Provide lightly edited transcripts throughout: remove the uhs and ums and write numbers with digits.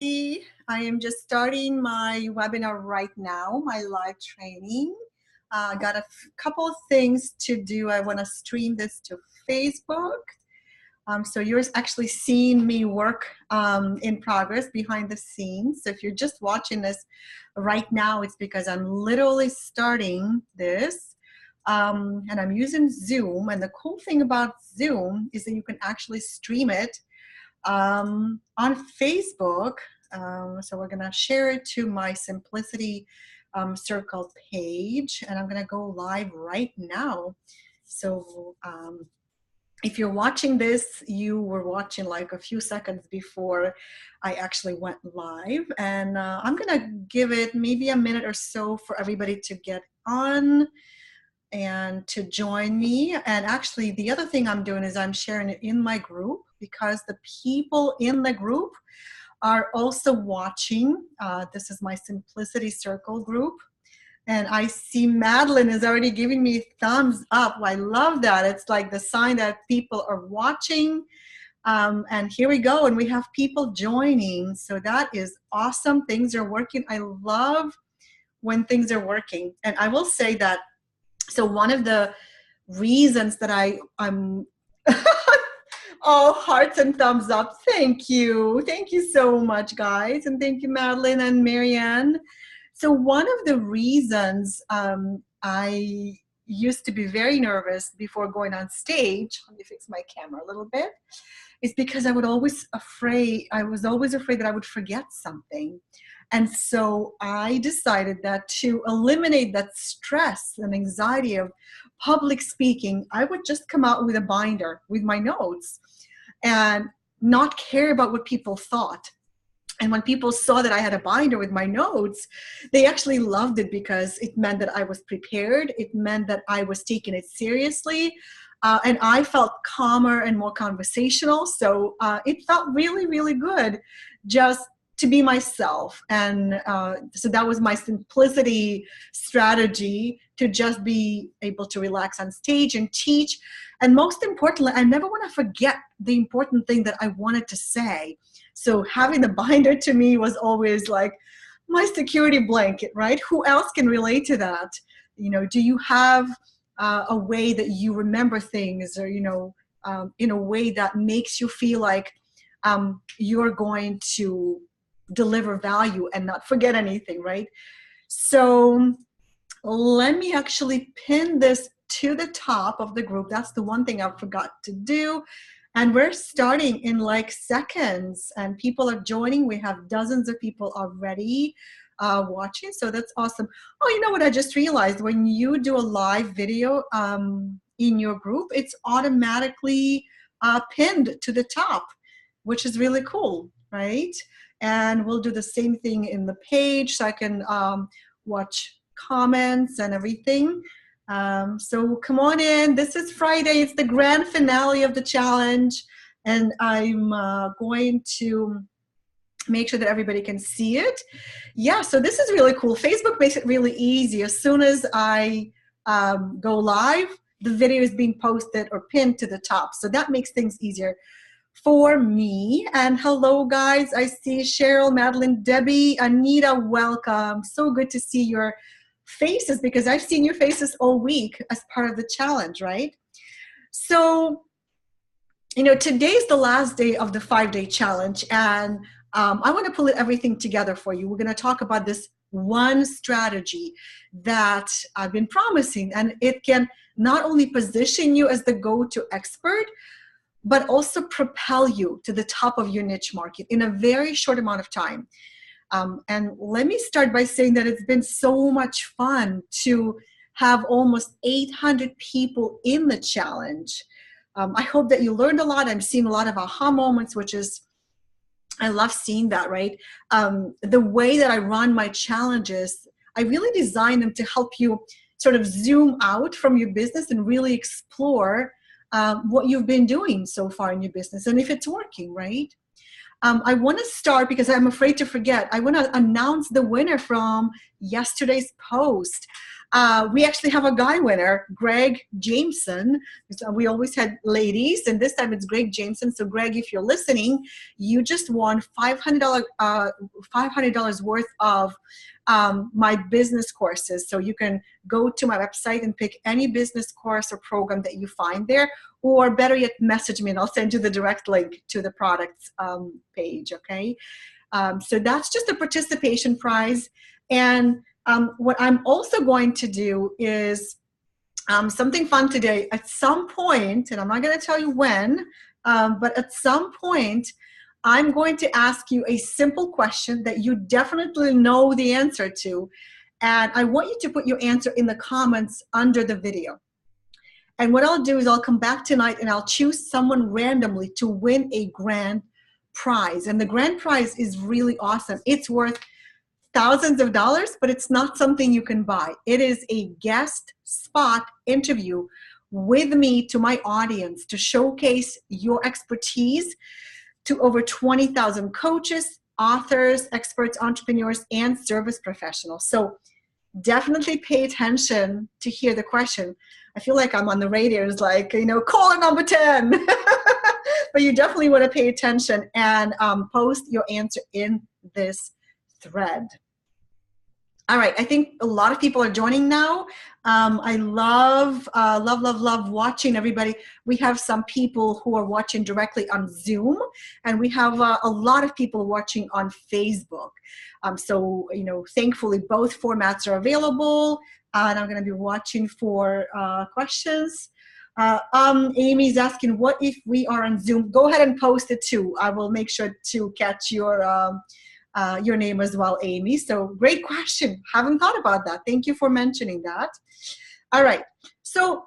I am just starting my webinar right now, my live training. I got a couple of things to do. I want to stream this to Facebook. So you're actually seeing me work in progress behind the scenes. So if you're just watching this right now, it's because I'm literally starting this. And I'm using Zoom. And the cool thing about Zoom is that you can actually stream it on Facebook. So we're gonna share it to my Simplicity Circle page, and I'm gonna go live right now. So if you're watching this, you were watching like a few seconds before I actually went live, and I'm gonna give it maybe a minute or so for everybody to get on and to join me. And actually, the other thing I'm doing is I'm sharing it in my group because the people in the group are also watching. This is my Simplicity Circle group. And I see Madeline is already giving me thumbs up. I love that. It's like the sign that people are watching. And here we go. And we have people joining. So that is awesome. Things are working. I love when things are working. And I will say that, so one of the reasons that I'm oh, hearts and thumbs up. Thank you. Thank you so much, guys. And thank you, Madeline and Marianne. So one of the reasons I used to be very nervous before going on stage, let me fix my camera a little bit, is because I was always afraid that I would forget something. And so I decided that to eliminate that stress and anxiety of public speaking, I would just come out with a binder with my notes and not care about what people thought. And when people saw that I had a binder with my notes, they actually loved it because it meant that I was prepared. It meant that I was taking it seriously. And I felt calmer and more conversational. So it felt really, really good just to be myself. And so that was my simplicity strategy, to just be able to relax on stage and teach. And most importantly, I never want to forget the important thing that I wanted to say. So having the binder to me was always like my security blanket, right? Who else can relate to that? You know, do you have a way that you remember things, or, in a way that makes you feel like you're going to deliver value and not forget anything, right? So let me actually pin this to the top of the group. That's the one thing I forgot to do. And we're starting in like seconds, and people are joining. We have dozens of people already watching, so that's awesome. Oh, you know what I just realized? When you do a live video in your group, it's automatically pinned to the top, which is really cool, right? And we'll do the same thing in the page, so I can watch comments and everything. So come on in. This is Friday. It's the grand finale of the challenge, and I'm going to make sure that everybody can see it. Yeah, so this is really cool. Facebook makes it really easy. As soon as I go live, the video is being posted or pinned to the top. So that makes things easier for me. And hello, guys. I see Cheryl, Madeline, Debbie, Anita, welcome. So good to see your faces, because I've seen your faces all week as part of the challenge, right? So, today's the last day of the 5-day challenge, and I want to pull everything together for you. We're going to talk about this one strategy that I've been promising, and it can not only position you as the go-to expert, but also propel you to the top of your niche market in a very short amount of time. And let me start by saying that it's been so much fun to have almost 800 people in the challenge. I hope that you learned a lot. I'm seeing a lot of aha moments, which is, I love seeing that, right? The way that I run my challenges, I really design them to help you sort of zoom out from your business and really explore what you've been doing so far in your business, and if it's working, right? I want to start, because I'm afraid to forget, I want to announce the winner from yesterday's post. We actually have a guy winner, Greg Jameson. So we always had ladies, and this time it's Greg Jameson. So Greg, if you're listening, you just won $500 worth of my business courses. So you can go to my website and pick any business course or program that you find there, or better yet, message me and I'll send you the direct link to the products page, okay? So that's just a participation prize. And what I'm also going to do is something fun today. At some point, and I'm not going to tell you when, but at some point, I'm going to ask you a simple question that you definitely know the answer to. And I want you to put your answer in the comments under the video. And what I'll do is I'll come back tonight and I'll choose someone randomly to win a grand prize. And the grand prize is really awesome. It's worth thousands of dollars, but it's not something you can buy. It is a guest spot interview with me to my audience to showcase your expertise to over 20,000 coaches, authors, experts, entrepreneurs, and service professionals. So definitely pay attention to hear the question. I feel like I'm on the radio. It's like, caller number 10. But you definitely want to pay attention and post your answer in this thread. All right, I think a lot of people are joining now. I love watching everybody. We have some people who are watching directly on Zoom, and we have a lot of people watching on Facebook. So, thankfully, both formats are available, and I'm going to be watching for questions. Amy's asking, what if we are on Zoom? Go ahead and post it too. I will make sure to catch your name as well, Amy. So great question. Haven't thought about that. Thank you for mentioning that. All right. So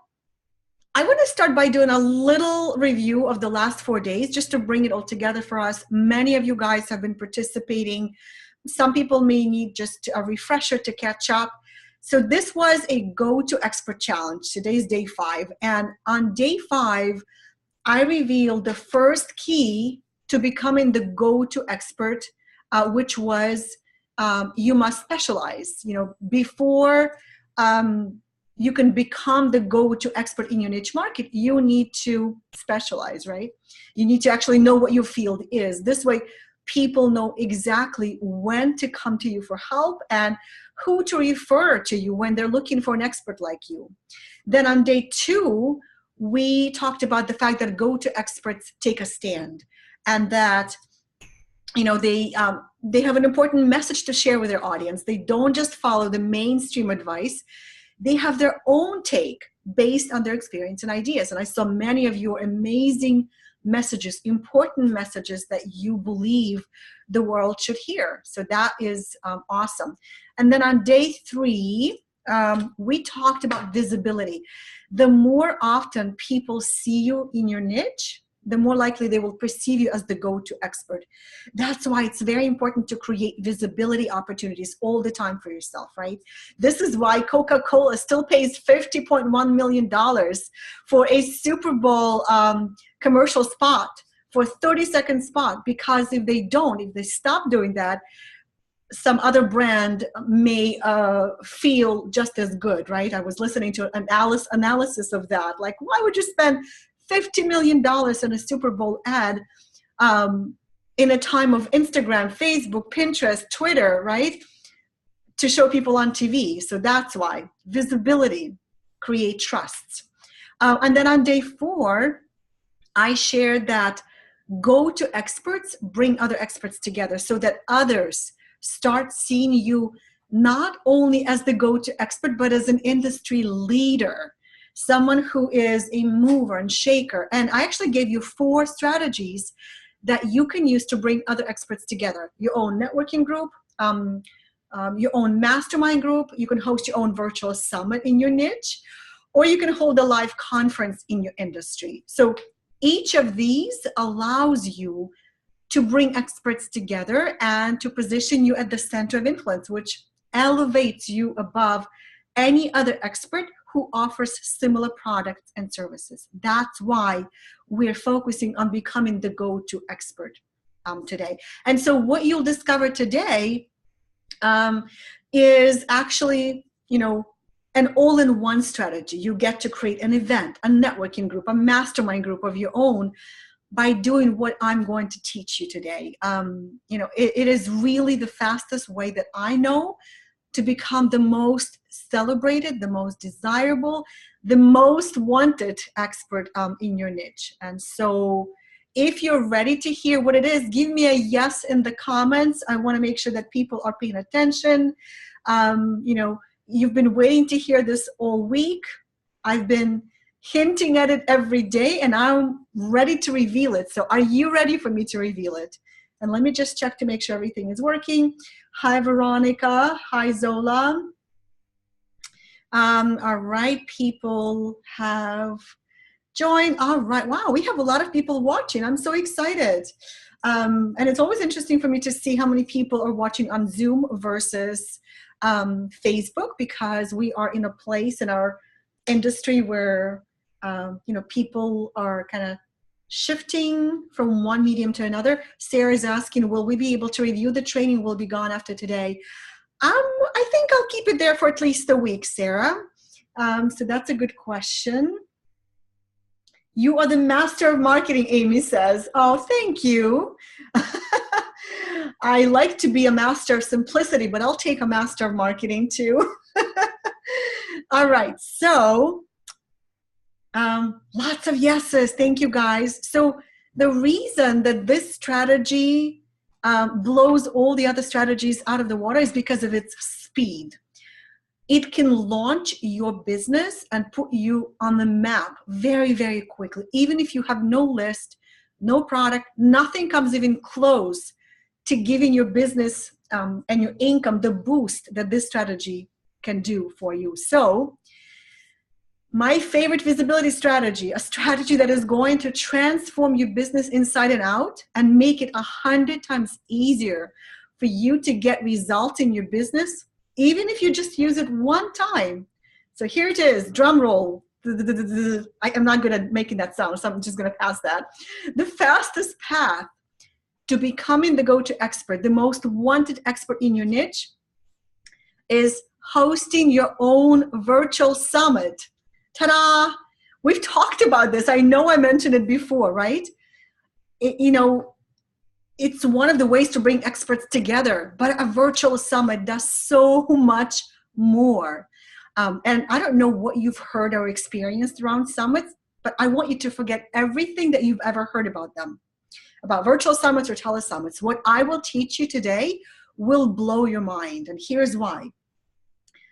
I want to start by doing a little review of the last 4 days, just to bring it all together for us. Many of you guys have been participating. Some people may need just a refresher to catch up. So this was a Go-to-Expert challenge. Today's day 5. And on day 5, I revealed the first key to becoming the go-to-expert, which was you must specialize. Before you can become the go-to expert in your niche market, you need to specialize, right? You need to actually know what your field is. This way, people know exactly when to come to you for help and who to refer to you when they're looking for an expert like you. Then on day 2, we talked about the fact that go-to experts take a stand, and that they have an important message to share with their audience. They don't just follow the mainstream advice. They have their own take based on their experience and ideas. And I saw many of your amazing messages, important messages that you believe the world should hear. So that is awesome. And then on day 3, we talked about visibility. The more often people see you in your niche, the more likely they will perceive you as the go-to expert. That's why it's very important to create visibility opportunities all the time for yourself, right? This is why Coca-Cola still pays $50.1 million for a Super Bowl commercial spot, for a 30-second spot, because if they stop doing that, some other brand may feel just as good, right? I was listening to an analysis of that. Like, why would you spend $50 million in a Super Bowl ad in a time of Instagram, Facebook, Pinterest, Twitter, right? To show people on TV. So that's why visibility create trust. And then on day 4, I shared that go-to experts bring other experts together so that others start seeing you not only as the go-to expert, but as an industry leader, someone who is a mover and shaker. And I actually gave you 4 strategies that you can use to bring other experts together. Your own networking group, your own mastermind group. You can host your own virtual summit in your niche, or you can hold a live conference in your industry. So each of these allows you to bring experts together and to position you at the center of influence, which elevates you above any other expert who offers similar products and services. That's why we're focusing on becoming the go-to expert today. And so what you'll discover today is actually, an all-in-one strategy. You get to create an event, a networking group, a mastermind group of your own by doing what I'm going to teach you today. It is really the fastest way that I know to become the most celebrated, the most desirable, the most wanted expert in your niche. And so if you're ready to hear what it is, give me a yes in the comments. I want to make sure that people are paying attention. You've been waiting to hear this all week. I've been hinting at it every day, and I'm ready to reveal it. So are you ready for me to reveal it? And let me just check to make sure everything is working. Hi, Veronica. Hi, Zola. All right, people have joined. All right, wow, we have a lot of people watching. I'm so excited. And it's always interesting for me to see how many people are watching on Zoom versus Facebook, because we are in a place in our industry where people are kind of shifting from one medium to another. Sarah is asking, will we be able to review the training? Will be gone after today? I think I'll keep it there for at least a week, Sarah. So that's a good question. You are the master of marketing, Amy says. Oh, thank you. I like to be a master of simplicity, but I'll take a master of marketing too. All right, so lots of yeses. Thank you, guys. So the reason that this strategy blows all the other strategies out of the water is because of its speed. It can launch your business and put you on the map very, very quickly. Even if you have no list, no product, nothing comes even close to giving your business and your income the boost that this strategy can do for you. So my favorite visibility strategy, a strategy that is going to transform your business inside and out and make it 100 times easier for you to get results in your business, even if you just use it one time. So here it is, drum roll. I am not good at making that sound, so I'm just going to pass that. The fastest path to becoming the go-to expert, the most wanted expert in your niche, is hosting your own virtual summit. Ta-da! We've talked about this. I know I mentioned it before, right? It's one of the ways to bring experts together, but a virtual summit does so much more. And I don't know what you've heard or experienced around summits, but I want you to forget everything that you've ever heard about them, about virtual summits or telesummits. What I will teach you today will blow your mind, and here's why.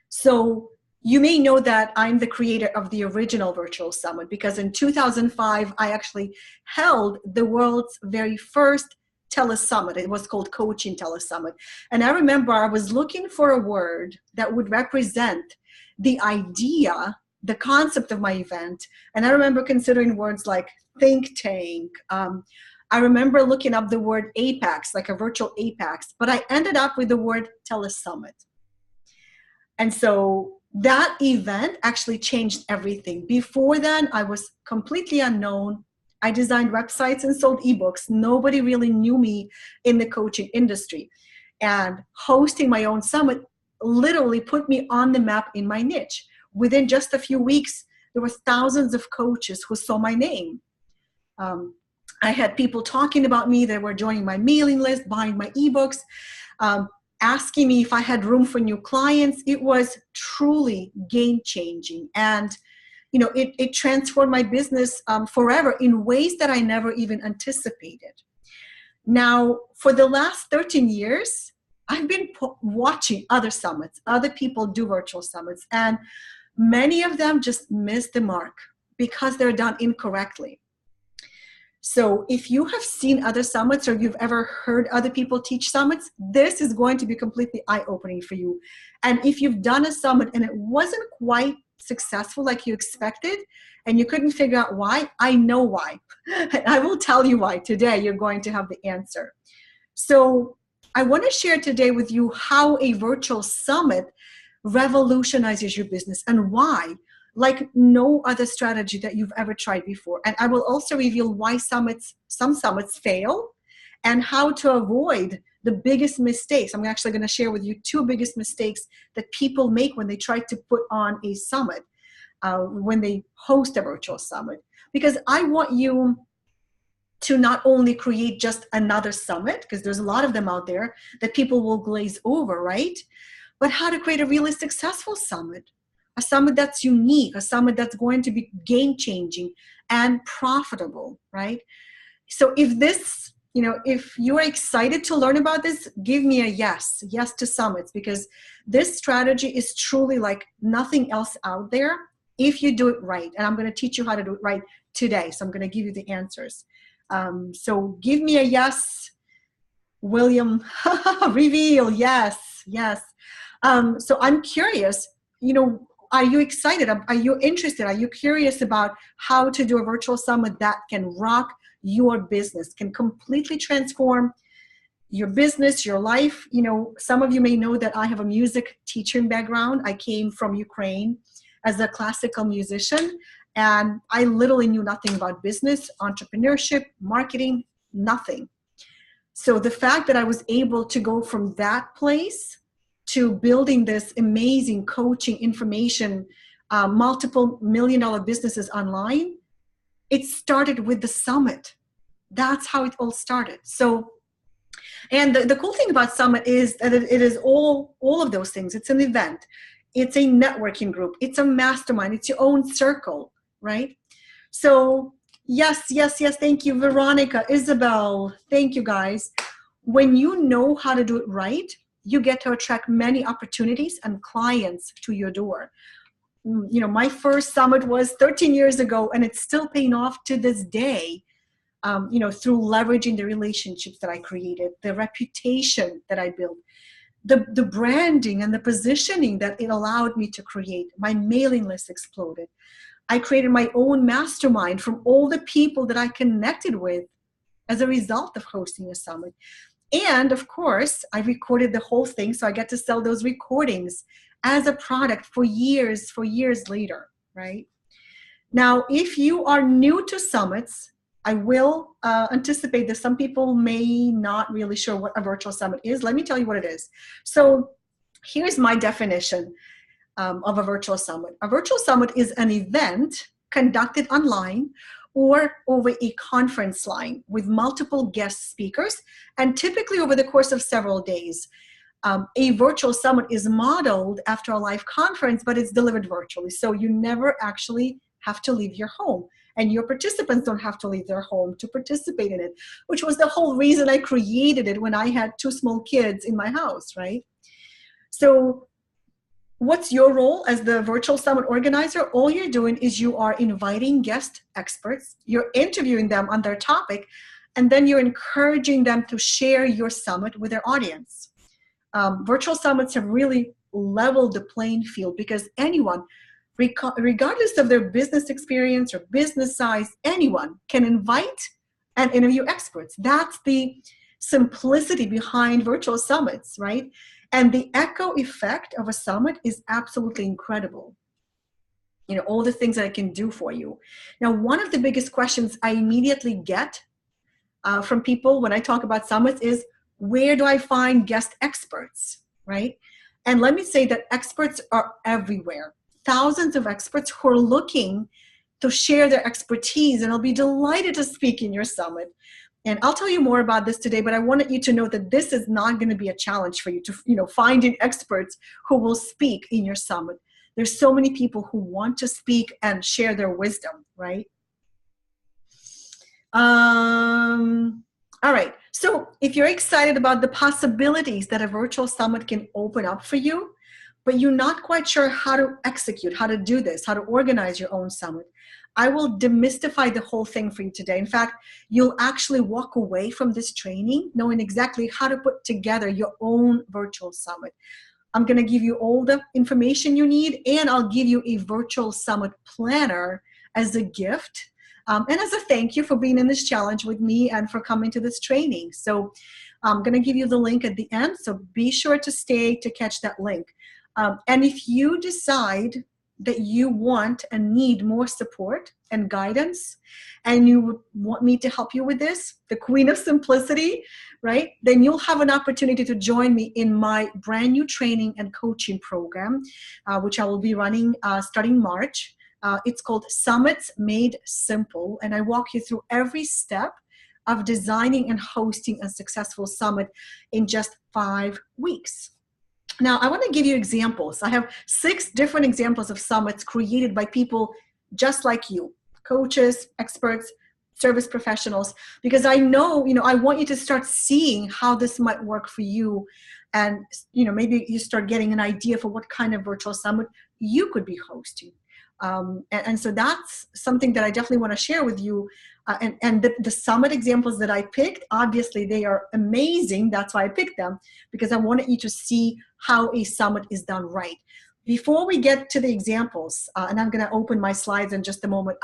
So you may know that I'm the creator of the original virtual summit, because in 2005, I actually held the world's very first telesummit. It was called Coaching Telesummit. And I remember I was looking for a word that would represent the idea, the concept of my event. And I remember considering words like think tank. I remember looking up the word apex, like a virtual apex, but I ended up with the word telesummit. And so that event actually changed everything. Before then, I was completely unknown. I designed websites and sold ebooks. Nobody really knew me in the coaching industry. And hosting my own summit literally put me on the map in my niche. Within just a few weeks, there were thousands of coaches who saw my name. I had people talking about me. They were joining my mailing list, buying my ebooks, asking me if I had room for new clients. It was truly game-changing. And it transformed my business forever in ways that I never even anticipated. Now, for the last 13 years, I've been watching other summits, other people do virtual summits, and many of them just miss the mark because they're done incorrectly. So if you have seen other summits or you've ever heard other people teach summits, this is going to be completely eye-opening for you. And if you've done a summit and it wasn't quite successful like you expected and you couldn't figure out why, I know why. I will tell you why. Today you're going to have the answer. So I want to share today with you how a virtual summit revolutionizes your business and why, like no other strategy that you've ever tried before. And I will also reveal why some summits fail and how to avoid the biggest mistakes. I'm actually going to share with you 2 biggest mistakes that people make when they try to put on a summit, when they host a virtual summit. Because I want you to not only create just another summit, because there's a lot of them out there that people will glaze over, right? But how to create a really successful summit, a summit that's unique, a summit that's going to be game-changing and profitable, right? So if you're excited to learn about this, give me a yes to summits, because this strategy is truly like nothing else out there if you do it right. And I'm going to teach you how to do it right today. So I'm going to give you the answers. So give me a yes, William. Reveal, yes. So I'm curious, are you excited? Are you interested? Are you curious about how to do a virtual summit that can rock your business, can completely transform your business, your life? Some of you may know that I have a music teaching background. I came from Ukraine as a classical musician, and I literally knew nothing about business, entrepreneurship, marketing, nothing. So the fact that I was able to go from that place to building this amazing coaching information, multiple $1 million businesses online, it started with the summit. That's how it all started. So, and the cool thing about summit is that it is all of those things. It's an event. It's a networking group. It's a mastermind. It's your own circle, right? So yes. Thank you, Veronica, Isabel. Thank you, guys. When you know how to do it right, you get to attract many opportunities and clients to your door. My first summit was 13 years ago, and it's still paying off to this day, through leveraging the relationships that I created, the reputation that I built, the branding and the positioning that it allowed me to create. My mailing list exploded. I created my own mastermind from all the people that I connected with as a result of hosting a summit. And of course, I recorded the whole thing, so I get to sell those recordings as a product for years later, right? Now, if you are new to summits, I will anticipate that some people may not really sure what a virtual summit is. Let me tell you what it is. So here's my definition of a virtual summit. A virtual summit is an event conducted online or over a conference line with multiple guest speakers, and typically over the course of several days. A virtual summit is modeled after a live conference, but it's delivered virtually. So you never actually have to leave your home, and your participants don't have to leave their home to participate in it, which was the whole reason I created it when I had 2 small kids in my house, right? So what's your role as the virtual summit organizer? All you're doing is you are inviting guest experts, you're interviewing them on their topic, and then you're encouraging them to share your summit with their audience. Virtual summits have really leveled the playing field, because anyone, regardless of their business experience or business size, anyone can invite and interview experts. That's the simplicity behind virtual summits, right? And the echo effect of a summit is absolutely incredible. All the things that I can do for you. Now, one of the biggest questions I immediately get from people when I talk about summits is, where do I find guest experts, right? And let me say that experts are everywhere. Thousands of experts who are looking to share their expertise, and I'll be delighted to speak in your summit. And I'll tell you more about this today, but I wanted you to know that this is not going to be a challenge for you to, finding experts who will speak in your summit. There's so many people who want to speak and share their wisdom, right? All right. So if you're excited about the possibilities that a virtual summit can open up for you, but you're not quite sure how to execute, how to do this, how to organize your own summit, I will demystify the whole thing for you today. In fact, you'll actually walk away from this training knowing exactly how to put together your own virtual summit. I'm going to give you all the information you need, and I'll give you a virtual summit planner as a gift, and as a thank you for being in this challenge with me and for coming to this training. So I'm going to give you the link at the end, so be sure to stay to catch that link. And if you decide that you want and need more support and guidance, and you want me to help you with this, the Queen of Simplicity, right? Then you'll have an opportunity to join me in my brand new training and coaching program, which I will be running starting March. It's called Summits Made Simple, and I walk you through every step of designing and hosting a successful summit in just 5 weeks. Now, I want to give you examples. I have 6 different examples of summits created by people just like you, coaches, experts, service professionals, because I know, I want you to start seeing how this might work for you. And, maybe you start getting an idea for what kind of virtual summit you could be hosting. And so that's something that I definitely want to share with you. And the summit examples that I picked, obviously they are amazing. That's why I picked them, because I wanted you to see how a summit is done right. Before we get to the examples, and I'm going to open my slides in just a moment,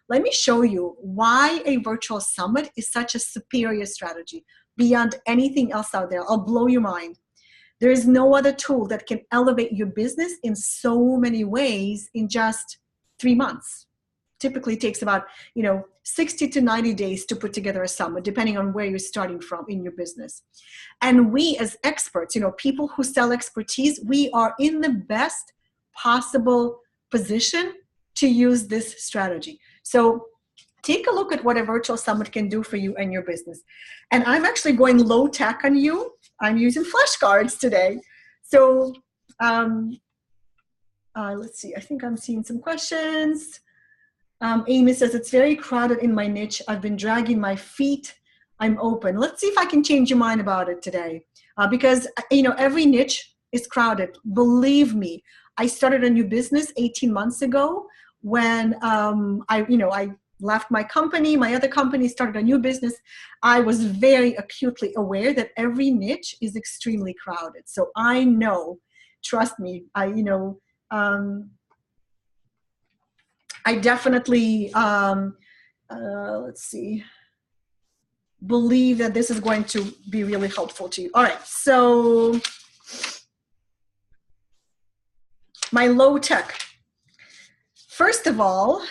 let me show you why a virtual summit is such a superior strategy beyond anything else out there. I'll blow your mind. There is no other tool that can elevate your business in so many ways in just 3 months. Typically takes about 60 to 90 days to put together a summit, depending on where you're starting from in your business. And we as experts, people who sell expertise, we are in the best possible position to use this strategy. So take a look at what a virtual summit can do for you and your business. And I'm actually going low tech on you. I'm using flashcards today. So let's see, I think I'm seeing some questions. Amy says, it's very crowded in my niche. I've been dragging my feet. I'm open. Let's see if I can change your mind about it today. Because, every niche is crowded. Believe me, I started a new business 18 months ago when I left my company, my other company, started a new business. I was very acutely aware that every niche is extremely crowded. So I know, trust me, I definitely, let's see, believe that this is going to be really helpful to you. All right, so my low tech. First of all,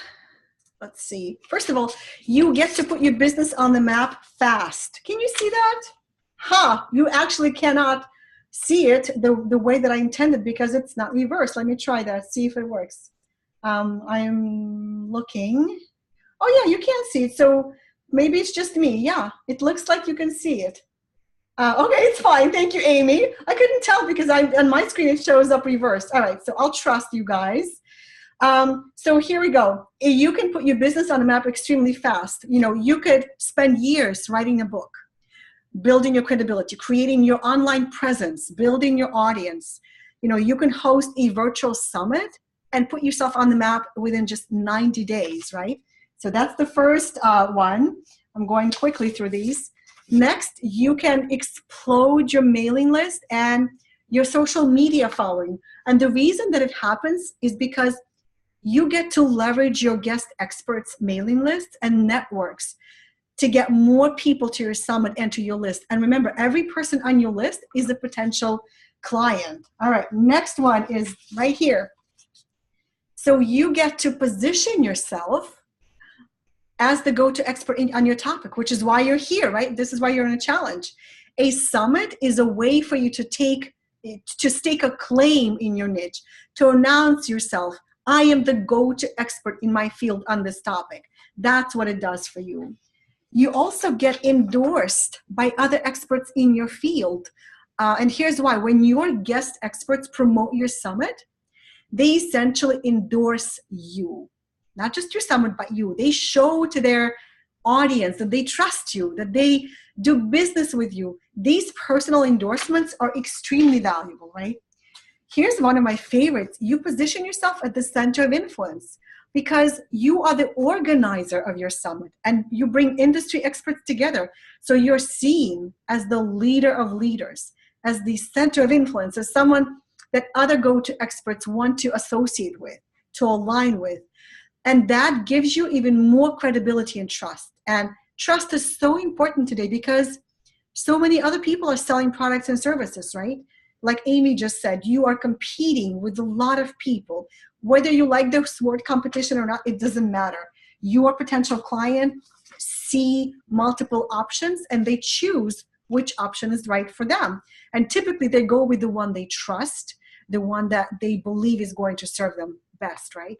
let's see. First of all, you get to put your business on the map fast. Can you see that? You actually cannot see it the way that I intended because it's not reversed. Let me try that, see if it works. I'm looking. Oh yeah, you can see it. So maybe it's just me. Yeah, it looks like you can see it. Okay, it's fine. Thank you, Amy. I couldn't tell because on my screen it shows up reversed. All right, so I'll trust you guys. So here we go. You can put your business on a map extremely fast. You could spend years writing a book, building your credibility, creating your online presence, building your audience. You can host a virtual summit and put yourself on the map within just 90 days, right? So that's the first one. I'm going quickly through these. Next, you can explode your mailing list and your social media following. And the reason that it happens is because you get to leverage your guest experts' mailing lists and networks to get more people to your summit and to your list. And remember, every person on your list is a potential client. All right, next one is right here. So you get to position yourself as the go-to expert on your topic, which is why you're here, right? This is why you're in a challenge. A summit is a way for you to stake a claim in your niche, to announce yourself. I am the go-to expert in my field on this topic. That's what it does for you. You also get endorsed by other experts in your field. And here's why. When your guest experts promote your summit, they essentially endorse you. Not just your summit, but you. They show to their audience that they trust you, that they do business with you. These personal endorsements are extremely valuable, right? Here's one of my favorites. You position yourself at the center of influence because you are the organizer of your summit and you bring industry experts together. So you're seen as the leader of leaders, as the center of influence, as someone that other go-to experts want to associate with, to align with. And that gives you even more credibility and trust. And trust is so important today because so many other people are selling products and services, right? Like Amy just said, you are competing with a lot of people. Whether you like the word competition or not, it doesn't matter. Your potential client see multiple options and they choose which option is right for them. And typically they go with the one they trust, the one that they believe is going to serve them best, right?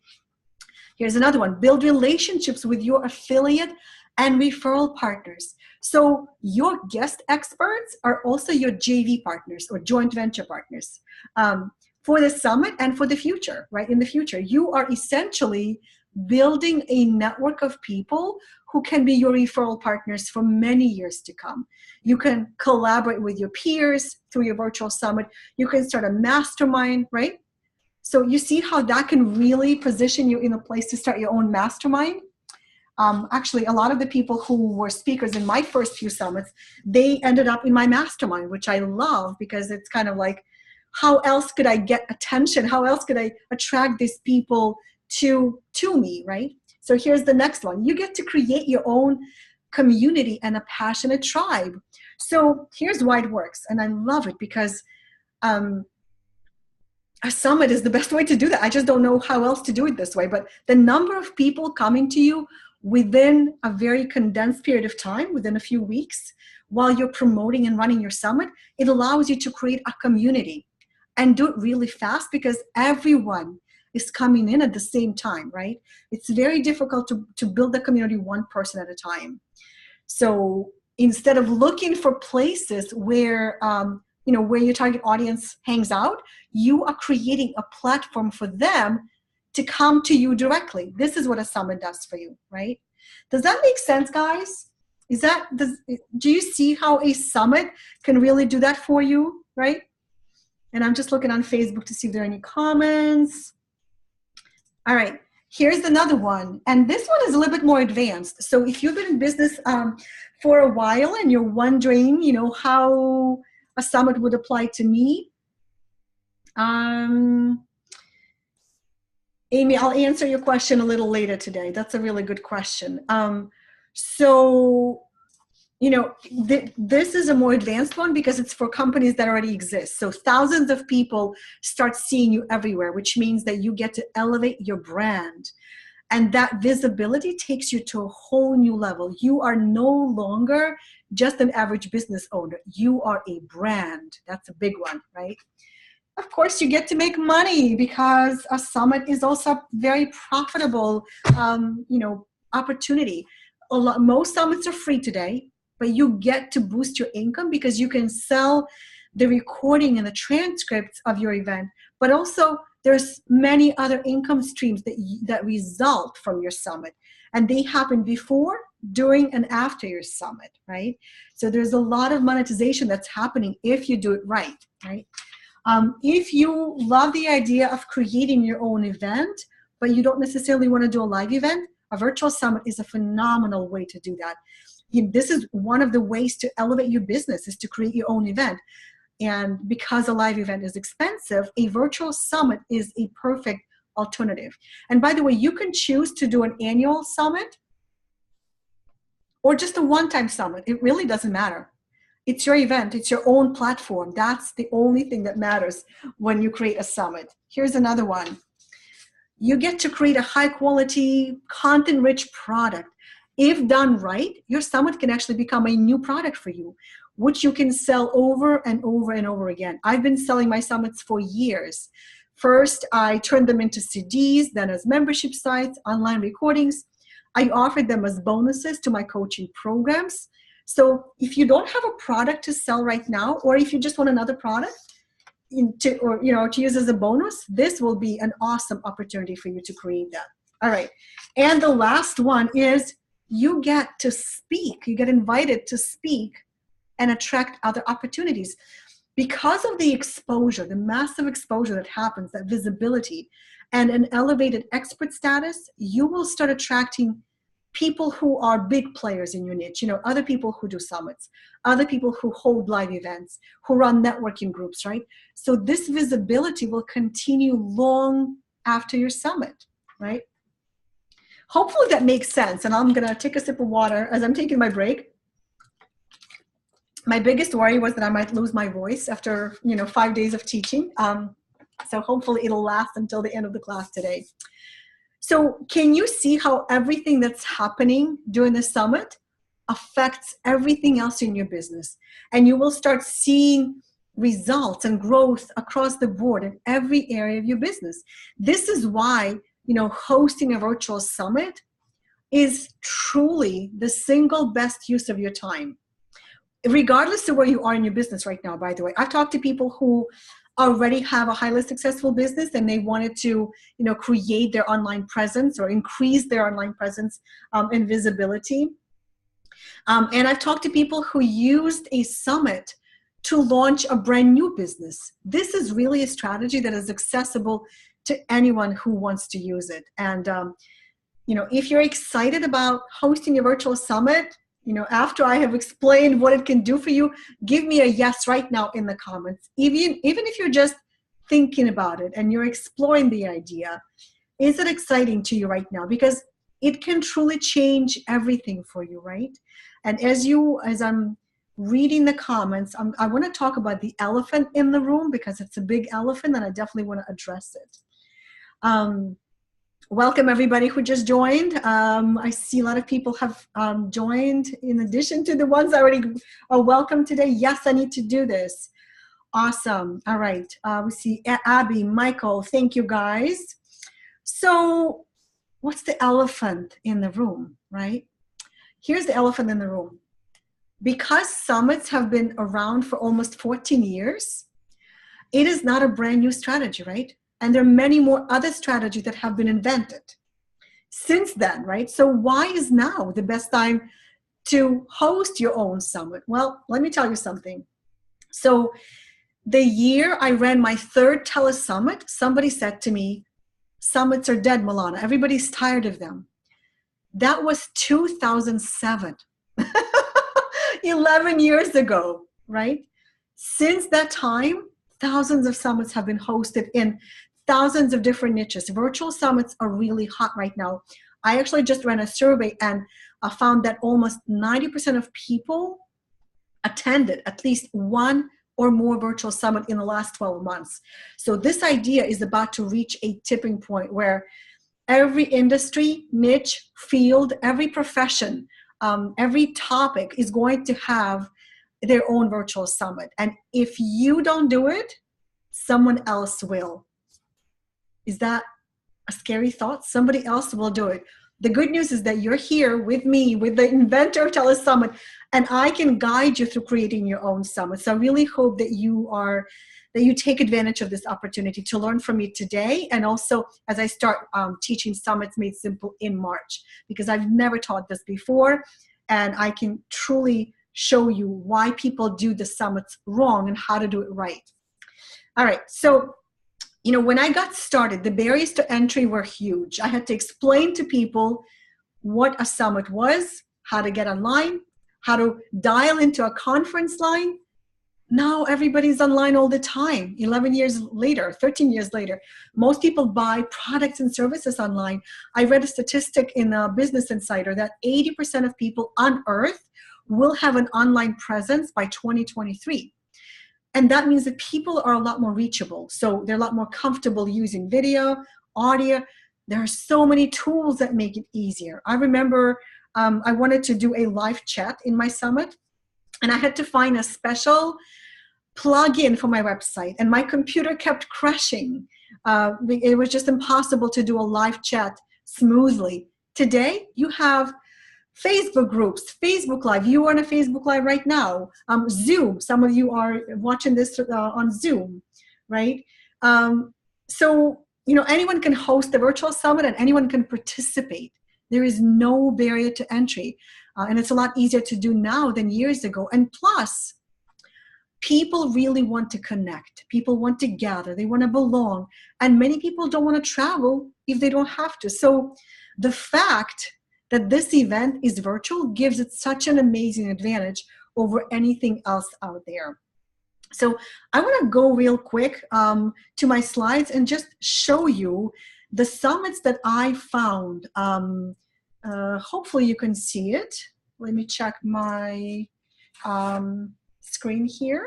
Here's another one. Build relationships with your affiliate and referral partners. So your guest experts are also your JV partners or joint venture partners for the summit and for the future, right? In the future, you are essentially building a network of people who can be your referral partners for many years to come. You can collaborate with your peers through your virtual summit. You can start a mastermind, right? So you see how that can really position you in a place to start your own mastermind. Actually, a lot of the people who were speakers in my first few summits, they ended up in my mastermind, which I love because it's kind of like, how else could I get attention? How else could I attract these people to me, right? So here's the next one. You get to create your own community and a passionate tribe. So here's why it works. And I love it because a summit is the best way to do that. I just don't know how else to do it this way. But the number of people coming to you within a very condensed period of time, within a few weeks, while you're promoting and running your summit, it allows you to create a community and do it really fast because everyone is coming in at the same time, right? It's very difficult to build a community one person at a time. So instead of looking for places where, where your target audience hangs out, you are creating a platform for them to come to you directly. This is what a summit does for you, right? Does that make sense, guys? Do you see how a summit can really do that for you, right? And I'm just looking on Facebook to see if there are any comments. All right, here's another one. And this one is a little bit more advanced. So if you've been in business for a while and you're wondering, how a summit would apply to me, Amy, I'll answer your question a little later today. That's a really good question. This is a more advanced one because it's for companies that already exist. So thousands of people start seeing you everywhere, which means that you get to elevate your brand. And that visibility takes you to a whole new level. You are no longer just an average business owner. You are a brand. That's a big one, right? Of course, you get to make money because a summit is also a very profitable, opportunity. Most summits are free today, but you get to boost your income because you can sell the recording and the transcripts of your event, but also there's many other income streams that result from your summit, and they happen before, during, and after your summit, right? So there's a lot of monetization that's happening if you do it right? If you love the idea of creating your own event, but you don't necessarily want to do a live event, a virtual summit is a phenomenal way to do that. This is one of the ways to elevate your business, is to create your own event. And because a live event is expensive, a virtual summit is a perfect alternative. And by the way, you can choose to do an annual summit or just a one-time summit. It really doesn't matter. It's your event. It's your own platform. That's the only thing that matters when you create a summit. Here's another one. You get to create a high-quality, content-rich product. If done right, your summit can actually become a new product for you, which you can sell over and over and over again. I've been selling my summits for years. First, I turned them into CDs, then as membership sites, online recordings. I offered them as bonuses to my coaching programs. So if you don't have a product to sell right now, or if you just want another product to use as a bonus, this will be an awesome opportunity for you to create that. All right. And the last one is you get to speak. You get invited to speak and attract other opportunities. Because of the exposure, the massive exposure that happens, that visibility, and an elevated expert status, you will start attracting people who are big players in your niche, other people who do summits, other people who hold live events, who run networking groups, right? So this visibility will continue long after your summit, right? Hopefully that makes sense. And I'm going to take a sip of water as I'm taking my break. My biggest worry was that I might lose my voice after, 5 days of teaching. So hopefully it'll last until the end of the class today. So can you see how everything that's happening during the summit affects everything else in your business? And you will start seeing results and growth across the board in every area of your business. This is why, hosting a virtual summit is truly the single best use of your time, regardless of where you are in your business right now. By the way, I've talked to people who already have a highly successful business and they wanted to create their online presence or increase their online presence and visibility. And I've talked to people who used a summit to launch a brand new business. This is really a strategy that is accessible to anyone who wants to use it. And if you're excited about hosting a virtual summit, after I have explained what it can do for you, give me a yes right now in the comments. Even if you're just thinking about it and you're exploring the idea, is it exciting to you right now? Because it can truly change everything for you, right? And as I'm reading the comments, I want to talk about the elephant in the room, because it's a big elephant and I definitely want to address it. Welcome everybody who just joined. I see a lot of people have joined in addition to the ones I already are welcome today. Yes, I need to do this. Awesome. All right. We see Abby, Michael. Thank you guys. So what's the elephant in the room, right? Here's the elephant in the room. Because summits have been around for almost 14 years, it is not a brand new strategy, right? And there are many more other strategies that have been invented since then, right? So why is now the best time to host your own summit? Well, let me tell you something. So the year I ran my third telesummit, somebody said to me, summits are dead, Milana. Everybody's tired of them. That was 2007, 11 years ago, right? Since that time, thousands of summits have been hosted in thousands of different niches. Virtual summits are really hot right now. I actually just ran a survey and found that almost 90% of people attended at least one or more virtual summit in the last 12 months. So this idea is about to reach a tipping point where every industry, niche, field, every profession, every topic is going to have their own virtual summit. And if you don't do it, someone else will. Is that a scary thought? Somebody else will do it. The good news is that you're here with me, with the inventor of TeleSummit, and I can guide you through creating your own summit. So I really hope that you take advantage of this opportunity to learn from me today, and also as I start teaching Summits Made Simple in March, because I've never taught this before, and I can truly show you why people do the summits wrong and how to do it right. All right, so when I got started, the barriers to entry were huge. I had to explain to people what a summit was, how to get online, how to dial into a conference line. Now everybody's online all the time. 11 years later, 13 years later, most people buy products and services online. I read a statistic in Business Insider that 80% of people on Earth will have an online presence by 2023. And that means that people are a lot more reachable. So they're a lot more comfortable using video, audio. There are so many tools that make it easier. I remember I wanted to do a live chat in my summit, and I had to find a special plug-in for my website, and my computer kept crashing. It was just impossible to do a live chat smoothly. Today, you have Facebook groups, Facebook Live. You are on a Facebook Live right now. Zoom. Some of you are watching this on Zoom, right? So, anyone can host the virtual summit and anyone can participate. There is no barrier to entry. And it's a lot easier to do now than years ago. And plus, people really want to connect. People want to gather. They want to belong. And many people don't want to travel if they don't have to. So the fact that this event is virtual gives it such an amazing advantage over anything else out there. So I want to go real quick to my slides and just show you the summits that I found. Hopefully you can see it. Let me check my screen here.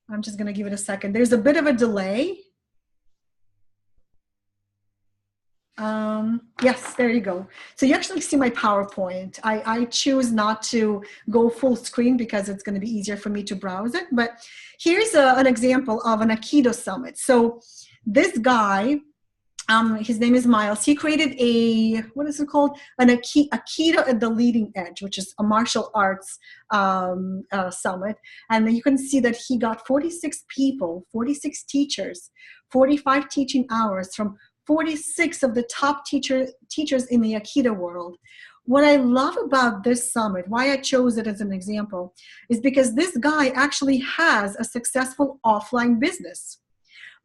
I'm just going to give it a second. There's a bit of a delay. Yes, there you go. So you actually see my PowerPoint. I choose not to go full screen because it's going to be easier for me to browse it. But here's an example of an Aikido summit. So this guy, his name is Miles. He created a, what is it called? An Aikido at the Leading Edge, which is a martial arts summit. And you can see that he got 46 people, 46 teachers, 45 teaching hours from 46 of the top teachers in the Aikido world. What I love about this summit, why I chose it as an example, is because this guy actually has a successful offline business.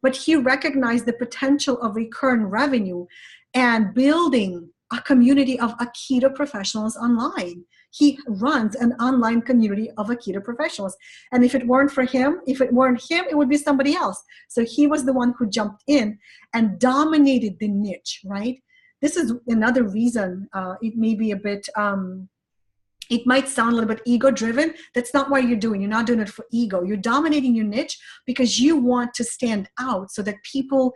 But he recognized the potential of recurrent revenue and building a community of Aikido professionals online. He runs an online community of Aikido professionals. And if it weren't for him, it would be somebody else. So he was the one who jumped in and dominated the niche, right? This is another reason it may be a bit, it might sound a little bit ego-driven. That's not what you're doing. You're not doing it for ego. You're dominating your niche because you want to stand out so that people,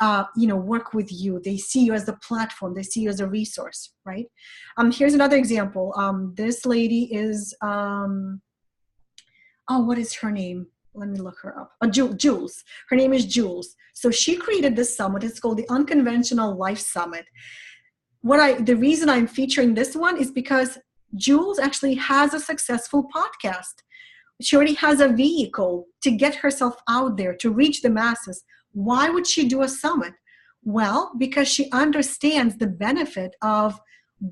work with you. They see you as a platform. They see you as a resource, right? Here's another example. This lady is, what is her name? Let me look her up. Jules. Her name is Jules. So she created this summit. It's called the Unconventional Life Summit. The reason I'm featuring this one is because Jules actually has a successful podcast. She already has a vehicle to get herself out there, to reach the masses. Why would she do a summit? Well, because she understands the benefit of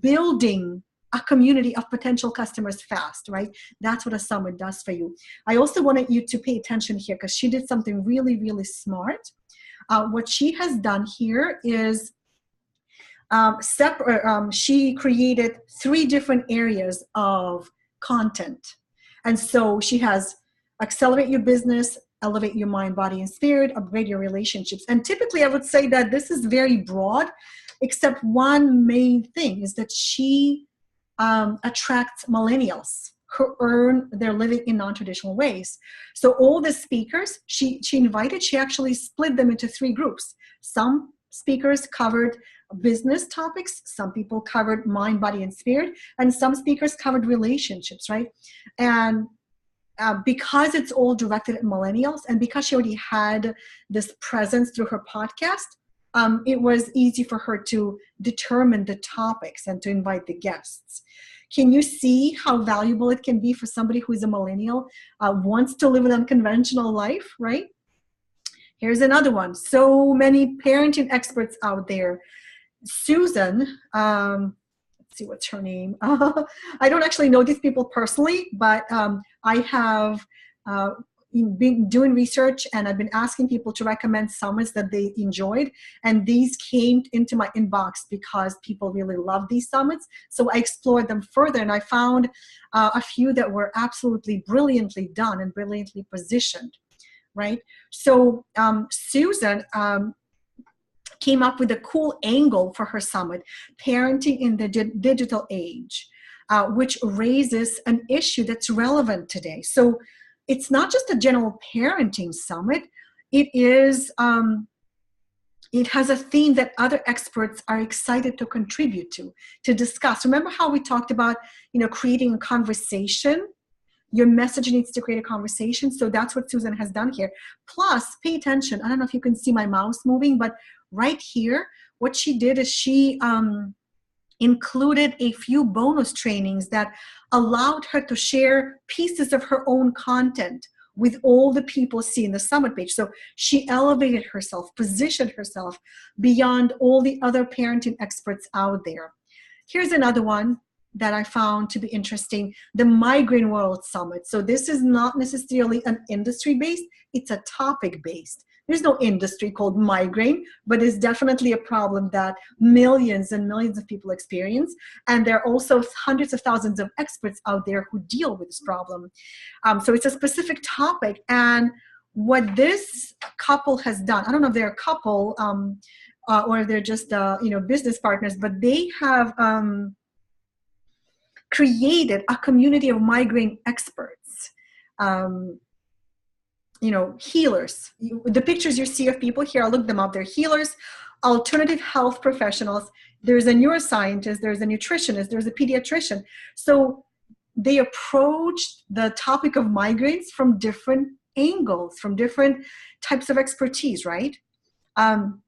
building a community of potential customers fast, right? That's what a summit does for you. I also wanted you to pay attention here because she did something really, really smart. What she has done here is she created 3 different areas of content. And so she has accelerate your business, elevate your mind, body, and spirit, upgrade your relationships. And typically I would say that this is very broad, except one main thing is that she attracts millennials who earn their living in non-traditional ways. So all the speakers she actually split them into 3 groups. Some speakers covered business topics, some people covered mind, body, and spirit, and some speakers covered relationships, right? And because it's all directed at millennials, and because she already had this presence through her podcast, it was easy for her to determine the topics and to invite the guests. Can you see how valuable it can be for somebody who is a millennial, wants to live an unconventional life, right? Here's another one. So many parenting experts out there. Susan, let's see what's her name. I don't actually know these people personally, but I have been doing research and I've been asking people to recommend summits that they enjoyed. And these came into my inbox because people really love these summits. So I explored them further and I found a few that were absolutely brilliantly done and brilliantly positioned, right? So Susan, came up with a cool angle for her summit, parenting in the digital age, which raises an issue that's relevant today. So it's not just a general parenting summit. It is, it has a theme that other experts are excited to contribute to discuss. Remember how we talked about, creating a conversation? Your message needs to create a conversation. So that's what Susan has done here. Plus, pay attention. I don't know if you can see my mouse moving, but right here, what she did is she included a few bonus trainings that allowed her to share pieces of her own content with all the people seeing the summit page. So she elevated herself, positioned herself beyond all the other parenting experts out there. Here's another one that I found to be interesting, the Migraine World Summit. So this is not necessarily an industry-based, it's a topic-based. There's no industry called migraine, but it's definitely a problem that millions and millions of people experience. And there are also hundreds of thousands of experts out there who deal with this problem. So it's a specific topic. And what this couple has done, I don't know if they're a couple or they're just business partners, but they have created a community of migraine experts. healers. The pictures you see of people here, I looked them up. They're healers, alternative health professionals. There's a neuroscientist, there's a nutritionist, there's a pediatrician. So they approach the topic of migraines from different angles, from different types of expertise, right? And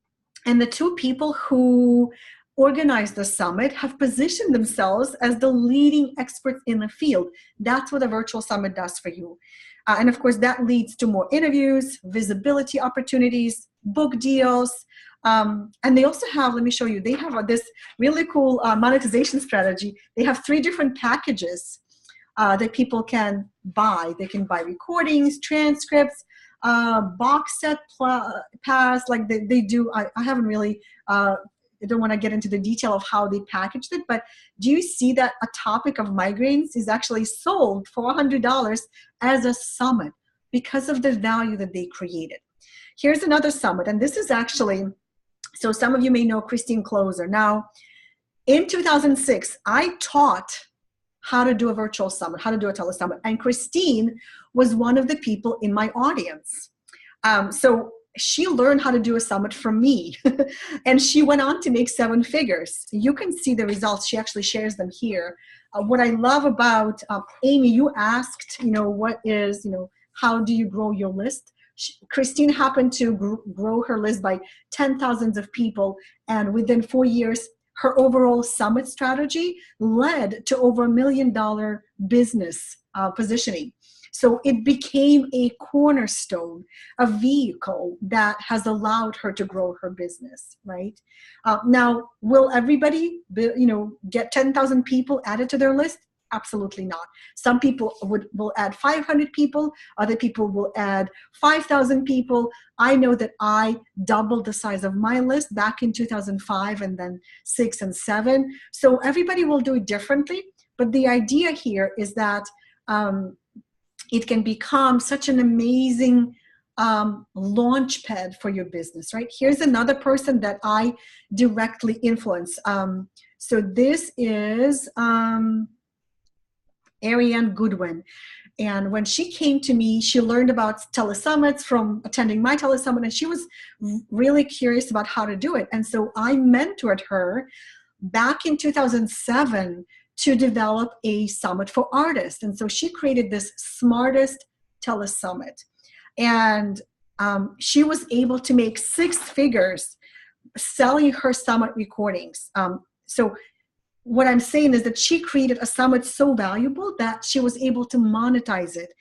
the two people who organized the summit have positioned themselves as the leading experts in the field. That's what a virtual summit does for you. And of course, that leads to more interviews, visibility opportunities, book deals. And they also have, let me show you, they have this really cool monetization strategy. They have 3 different packages that people can buy. They can buy recordings, transcripts, box set pass, like they do. I haven't really, I don't want to get into the detail of how they packaged it, but do you see that a topic of migraines is actually sold for $100 as a summit because of the value that they created? Here's another summit, and this is actually, so some of you may know Christine Closer. Now, in 2006, I taught how to do a virtual summit, how to do a telesummit, and Christine was one of the people in my audience. So she learned how to do a summit from me, and she went on to make 7 figures. You can see the results. She actually shares them here. What I love about Amy, you asked, what is, how do you grow your list? Christine happened to grow her list by 10,000 of people, and within 4 years, her overall summit strategy led to over $1 million business positioning. So it became a cornerstone, a vehicle that has allowed her to grow her business, right? Now, will everybody, get 10,000 people added to their list? Absolutely not. Some people will add 500 people. Other people will add 5,000 people. I know that I doubled the size of my list back in 2005 and then 6 and 7. So everybody will do it differently. But the idea here is that it can become such an amazing launch pad for your business, right? Here's another person that I directly influence. So this is Ariane Goodwin. And when she came to me, she learned about telesummits from attending my telesummit, and she was really curious about how to do it. And so I mentored her back in 2007 to develop a summit for artists. And so she created this Smartest Telesummit. And she was able to make 6 figures selling her summit recordings. So what I'm saying is that she created a summit so valuable that she was able to monetize it.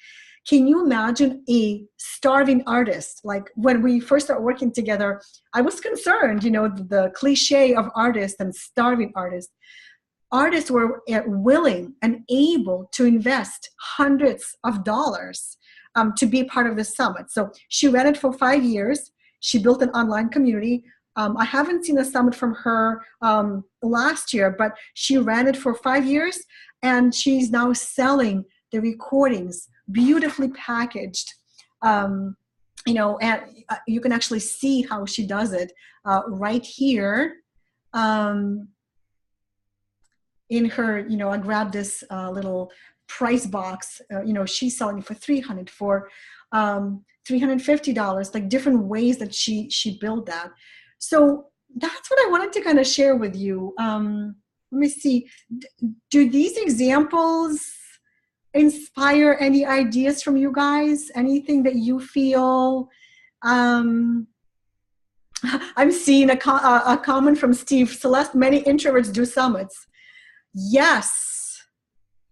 Can you imagine a starving artist? Like when we first started working together, I was concerned, the cliche of artists and starving artists. Artists were willing and able to invest hundreds of dollars to be part of the summit. So she ran it for 5 years. She built an online community. I haven't seen a summit from her last year, but she ran it for 5 years, and she's now selling the recordings, beautifully packaged. And you can actually see how she does it right here. In her, I grabbed this little price box. She's selling for $300, for $350, like different ways that she built that. So that's what I wanted to kind of share with you. Let me see. Do these examples inspire any ideas from you guys? Anything that you feel? I'm seeing a comment from Steve. Celeste, many introverts do summits. Yes,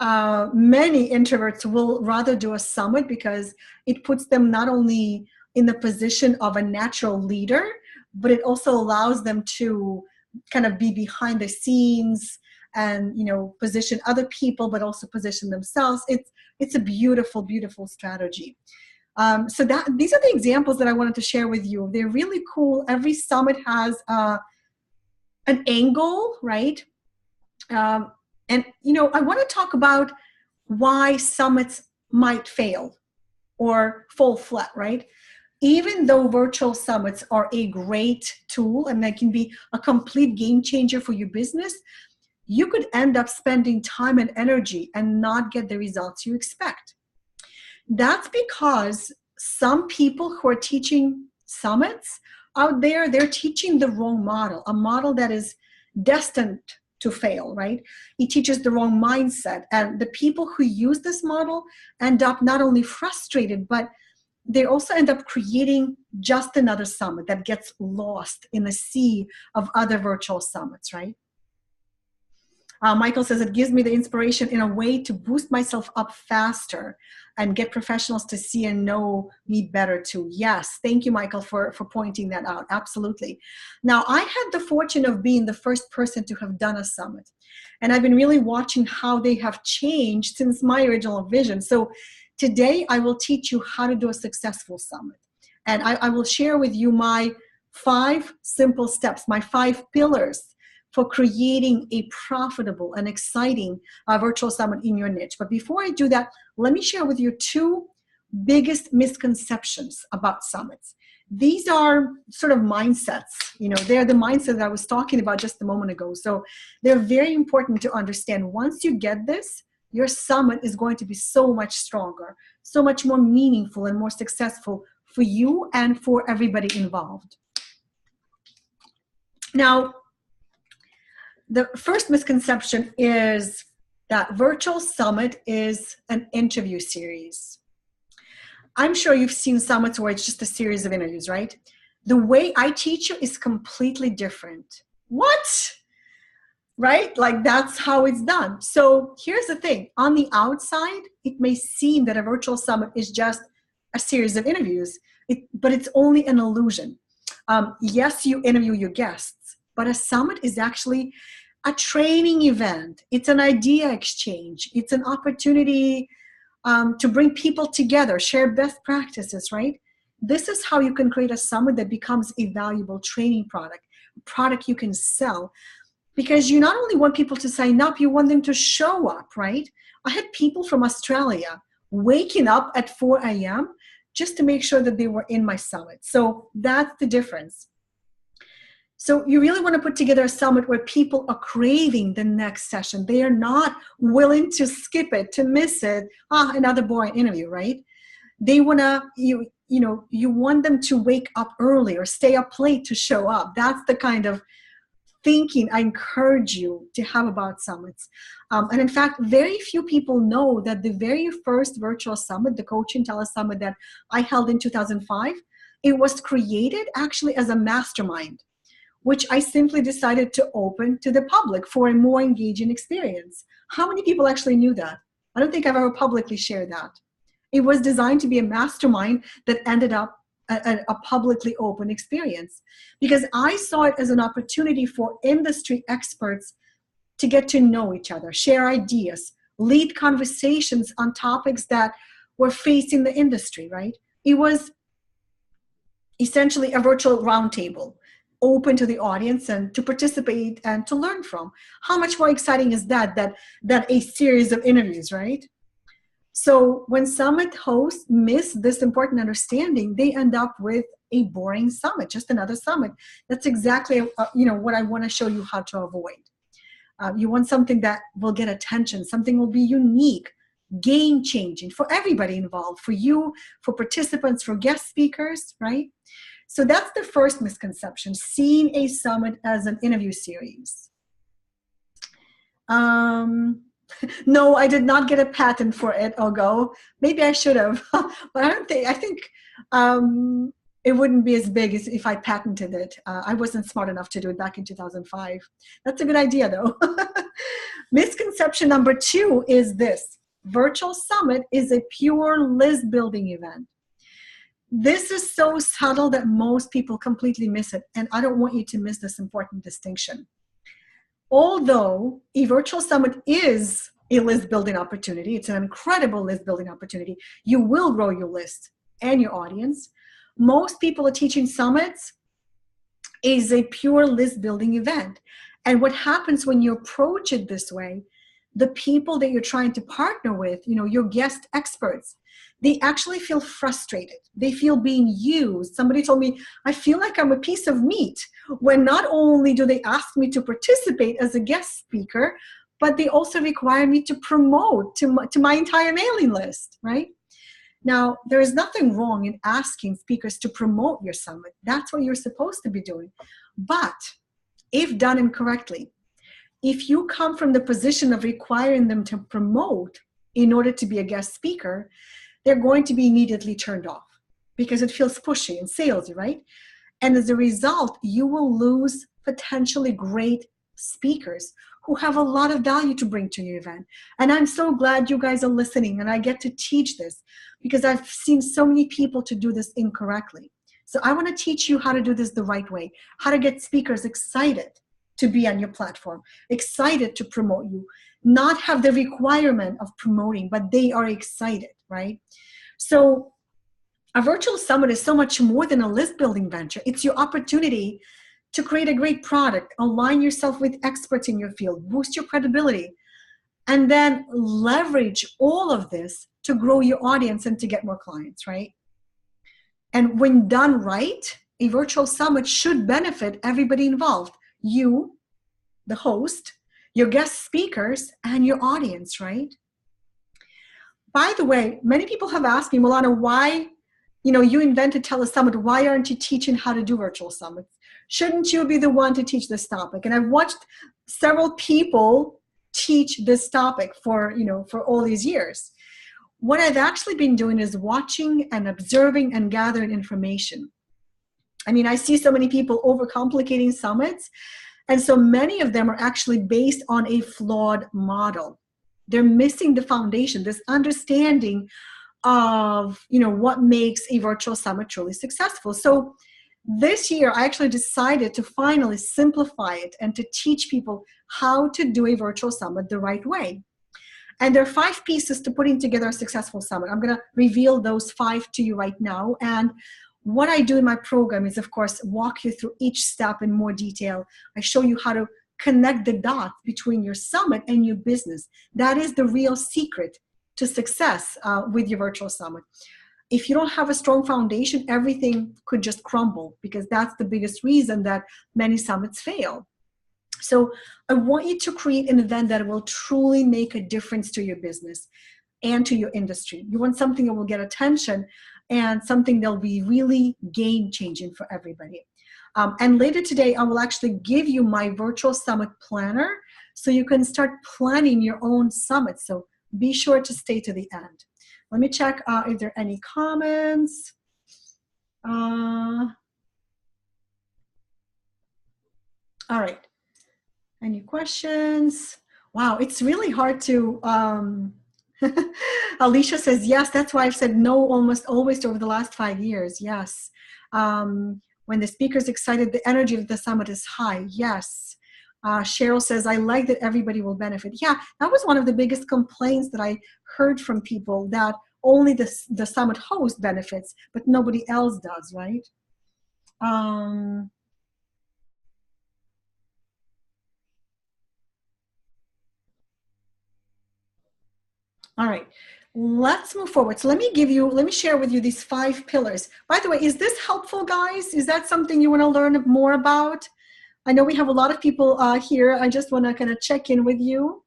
many introverts will rather do a summit because it puts them not only in the position of a natural leader, but it also allows them to kind of be behind the scenes and, position other people, but also position themselves. It's a beautiful, beautiful strategy. So these are the examples that I wanted to share with you. They're really cool. Every summit has an angle, right? And, I want to talk about why summits might fail or fall flat, right? Even though virtual summits are a great tool and they can be a complete game changer for your business, you could end up spending time and energy and not get the results you expect. That's because some people who are teaching summits out there, they're teaching the wrong model, a model that is destined to fail, right? It teaches the wrong mindset. And the people who use this model end up not only frustrated, but they also end up creating just another summit that gets lost in a sea of other virtual summits, right? Michael says, it gives me the inspiration in a way to boost myself up faster and get professionals to see and know me better too. Yes, thank you, Michael, for pointing that out. Absolutely. Now, I had the fortune of being the first person to have done a summit. And I've been really watching how they have changed since my original vision. So today, I will teach you how to do a successful summit. And I will share with you my 5 simple steps, my 5 pillars for creating a profitable and exciting virtual summit in your niche. But before I do that, let me share with you 2 biggest misconceptions about summits. These are sort of mindsets, they're the mindset that I was talking about just a moment ago. So they're very important to understand. Once you get this, your summit is going to be so much stronger, so much more meaningful and more successful for you and for everybody involved. Now, the first misconception is that virtual summit is an interview series. I'm sure you've seen summits where it's just a series of interviews, right? The way I teach you is completely different. What? Right? Like that's how it's done. So here's the thing. On the outside, it may seem that a virtual summit is just a series of interviews, but it's only an illusion. Yes, you interview your guests, but a summit is actually a training event. It's an idea exchange. It's an opportunity to bring people together, share best practices, right? This is how you can create a summit that becomes a valuable training product, a product you can sell. Because you not only want people to sign up, you want them to show up, right? I had people from Australia waking up at 4 a.m. just to make sure that they were in my summit. So that's the difference. So you really want to put together a summit where people are craving the next session. They are not willing to skip it, to miss it. Another boring interview, right? They want to, you want them to wake up early or stay up late to show up. That's the kind of thinking I encourage you to have about summits. And in fact, very few people know that the very first virtual summit, the Coaching Telesummit that I held in 2005, it was created actually as a mastermind, which I simply decided to open to the public for a more engaging experience. How many people actually knew that? I don't think I've ever publicly shared that. It was designed to be a mastermind that ended up a publicly open experience, because I saw it as an opportunity for industry experts to get to know each other, share ideas, lead conversations on topics that were facing the industry, right? It was essentially a virtual roundtable, open to the audience and to participate and to learn from. How much more exciting is that a series of interviews, right? So when summit hosts miss this important understanding, they end up with a boring summit, just another summit. That's exactly what I want to show you how to avoid. You want something that will get attention, something will be unique, game-changing for everybody involved, for you, for participants, for guest speakers, right? So that's the first misconception, seeing a summit as an interview series. No, I did not get a patent for it, Ogo. Maybe I should have, but I think it wouldn't be as big as if I patented it. I wasn't smart enough to do it back in 2005. That's a good idea, though. Misconception number 2 is this. Virtual Summit is a pure list building event. This is so subtle that most people completely miss it, and I don't want you to miss this important distinction. Although a virtual summit is a list building opportunity, it's an incredible list building opportunity. You will grow your list and your audience. Most people are teaching summits is a pure list building event. And what happens when you approach it this way, the people that you're trying to partner with, your guest experts, they actually feel frustrated. They feel being used. Somebody told me, I feel like I'm a piece of meat when not only do they ask me to participate as a guest speaker, but they also require me to promote to my entire mailing list, right? Now, there is nothing wrong in asking speakers to promote your summit. That's what you're supposed to be doing. But if done incorrectly, if you come from the position of requiring them to promote in order to be a guest speaker, they're going to be immediately turned off because it feels pushy and salesy, right? And as a result, you will lose potentially great speakers who have a lot of value to bring to your event. And I'm so glad you guys are listening and I get to teach this because I've seen so many people to do this incorrectly. So I want to teach you how to do this the right way, how to get speakers excited to be on your platform, excited to promote you, not have the requirement of promoting, but they are excited, right? So a virtual summit is so much more than a list building venture. It's your opportunity to create a great product, align yourself with experts in your field, boost your credibility, and then leverage all of this to grow your audience and to get more clients, right? And when done right, a virtual summit should benefit everybody involved. You, the host, your guest speakers, and your audience, right? By the way, many people have asked me, Milana, why, you invented Telesummit, why aren't you teaching how to do virtual summits? Shouldn't you be the one to teach this topic? And I've watched several people teach this topic for all these years. What I've actually been doing is watching and observing and gathering information. I mean, I see so many people overcomplicating summits, and so many of them are actually based on a flawed model. They're missing the foundation, this understanding of what makes a virtual summit truly successful. So this year, I actually decided to finally simplify it and to teach people how to do a virtual summit the right way. And there are 5 pieces to putting together a successful summit. I'm going to reveal those 5 to you right now. And what I do in my program is, of course, walk you through each step in more detail. I show you how to connect the dots between your summit and your business. That is the real secret to success with your virtual summit. If you don't have a strong foundation, everything could just crumble, because that's the biggest reason that many summits fail. So I want you to create an event that will truly make a difference to your business and to your industry. You want something that will get attention and something that will be really game-changing for everybody. And later today, I will actually give you my virtual summit planner so you can start planning your own summit. So be sure to stay to the end. Let me check if there are any comments. All right. Any questions? Wow, it's really hard to, Alicia says, yes, that's why I've said no almost always over the last 5 years. Yes. When the speaker's excited, the energy of the summit is high. Yes. Cheryl says, I like that everybody will benefit. Yeah, that was one of the biggest complaints that I heard from people, that only the summit host benefits, but nobody else does, right? All right, let's move forward. So let me share with you these 5 pillars. By the way, is this helpful, guys? Is that something you want to learn more about? I know we have a lot of people here. I just want to kind of check in with you.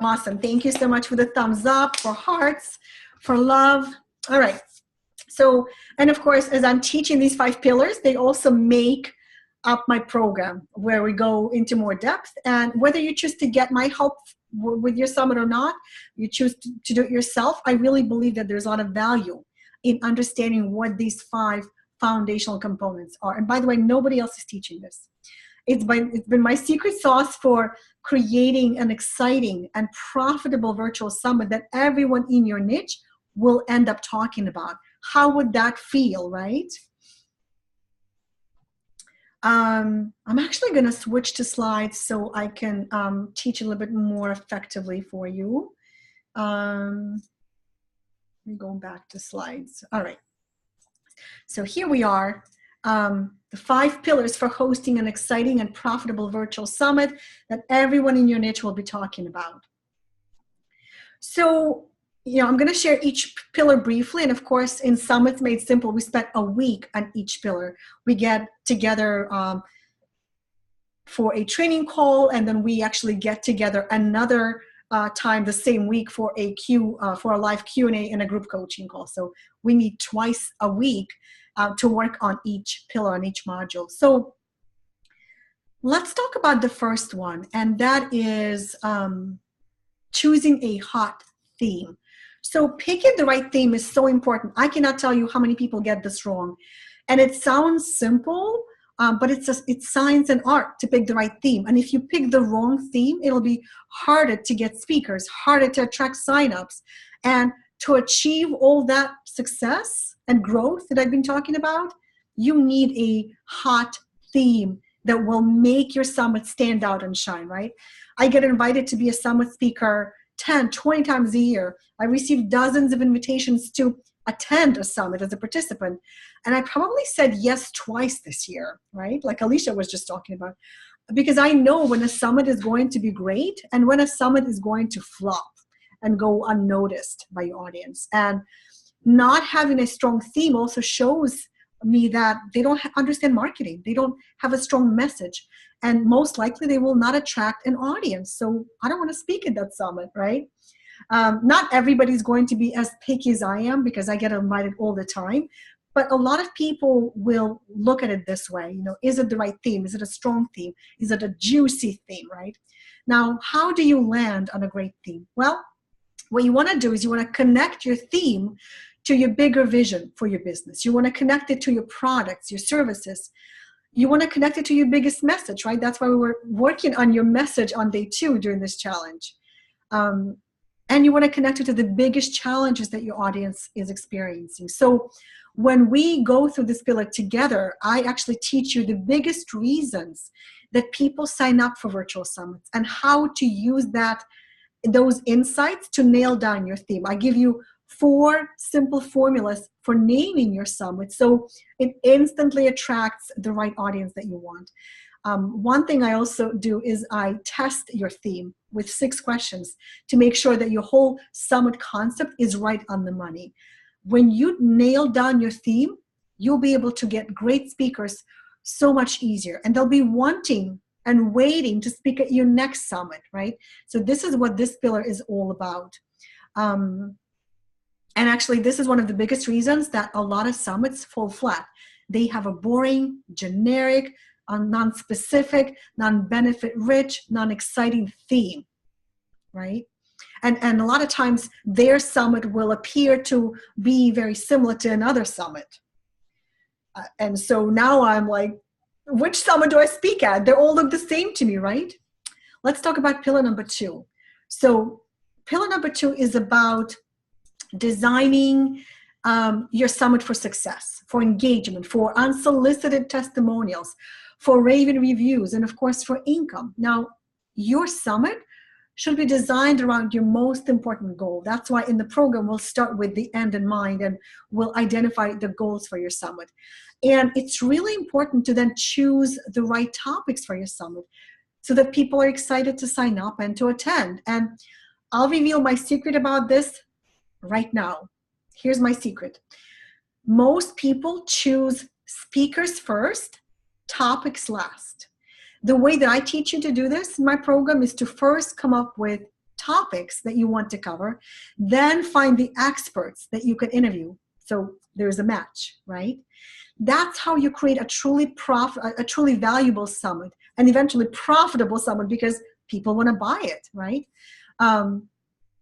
Awesome. Thank you so much for the thumbs up, for hearts, for love. All right. So, and of course, as I'm teaching these 5 pillars, they also make up my program where we go into more depth. And whether you choose to get my help with your summit or not, you choose to do it yourself, I really believe that there's a lot of value in understanding what these 5 foundational components are. And by the way, nobody else is teaching this. It's been my secret sauce for creating an exciting and profitable virtual summit that everyone in your niche will end up talking about. How would that feel, right? I'm actually going to switch to slides so I can teach a little bit more effectively for you. Let me go back to slides. All right. So here we are. The 5 pillars for hosting an exciting and profitable virtual summit that everyone in your niche will be talking about. So, I'm going to share each pillar briefly. And of course, in Summits Made Simple, we spent a week on each pillar. We get together for a training call, and then we actually get together another time the same week for a live Q&A and a group coaching call. So we meet twice a week to work on each pillar, on each module. So let's talk about the first one, and that is choosing a hot theme. So picking the right theme is so important. I cannot tell you how many people get this wrong. And it sounds simple, but it's science and art to pick the right theme. And if you pick the wrong theme, it'll be harder to get speakers, harder to attract signups. And to achieve all that success and growth that I've been talking about, you need a hot theme that will make your summit stand out and shine, right? I get invited to be a summit speaker 10, 20 times a year. I receive dozens of invitations to attend a summit as a participant. And I probably said yes twice this year, right? Like Alicia was just talking about, because I know when a summit is going to be great and when a summit is going to flop and go unnoticed by your audience. And not having a strong theme also shows me that they don't understand marketing. They don't have a strong message. And most likely they will not attract an audience. So I don't want to speak at that summit, right? Not everybody's going to be as picky as I am because I get invited all the time. But a lot of people will look at it this way. You know, is it the right theme? Is it a strong theme? Is it a juicy theme, right? Now, how do you land on a great theme? Well, what you want to do is you want to connect your theme to your bigger vision for your business. You want to connect it to your products, your services. You want to connect it to your biggest message, right? That's why we were working on your message on day 2 during this challenge. And you want to connect it to the biggest challenges that your audience is experiencing. So when we go through this pillar together, I actually teach you the biggest reasons that people sign up for virtual summits and how to use those insights to nail down your theme. I give you 4 simple formulas for naming your summit so it instantly attracts the right audience that you want. One thing I also do is I test your theme with 6 questions to make sure that your whole summit concept is right on the money. When you nail down your theme, you'll be able to get great speakers so much easier, and they'll be wanting and waiting to speak at your next summit, right? So this is what this pillar is all about. And actually, this is one of the biggest reasons that a lot of summits fall flat. They have a boring, generic, non-specific, non-benefit rich, non-exciting theme, right? And a lot of times their summit will appear to be very similar to another summit. And so now I'm like, which summit do I speak at? They all look the same to me, right? Let's talk about pillar number 2. So pillar number 2 is about designing your summit for success, for engagement, for unsolicited testimonials, for raving reviews, and of course for income. Now, your summit should be designed around your most important goal. That's why in the program, we'll start with the end in mind and we'll identify the goals for your summit. And it's really important to then choose the right topics for your summit so that people are excited to sign up and to attend. And I'll reveal my secret about this right now. Here's my secret. Most people choose speakers first, topics last. The way that I teach you to do this in my program is to first come up with topics that you want to cover, then find the experts that you can interview. So there's a match, right? That's how you create a truly valuable summit and eventually profitable summit because people want to buy it, right?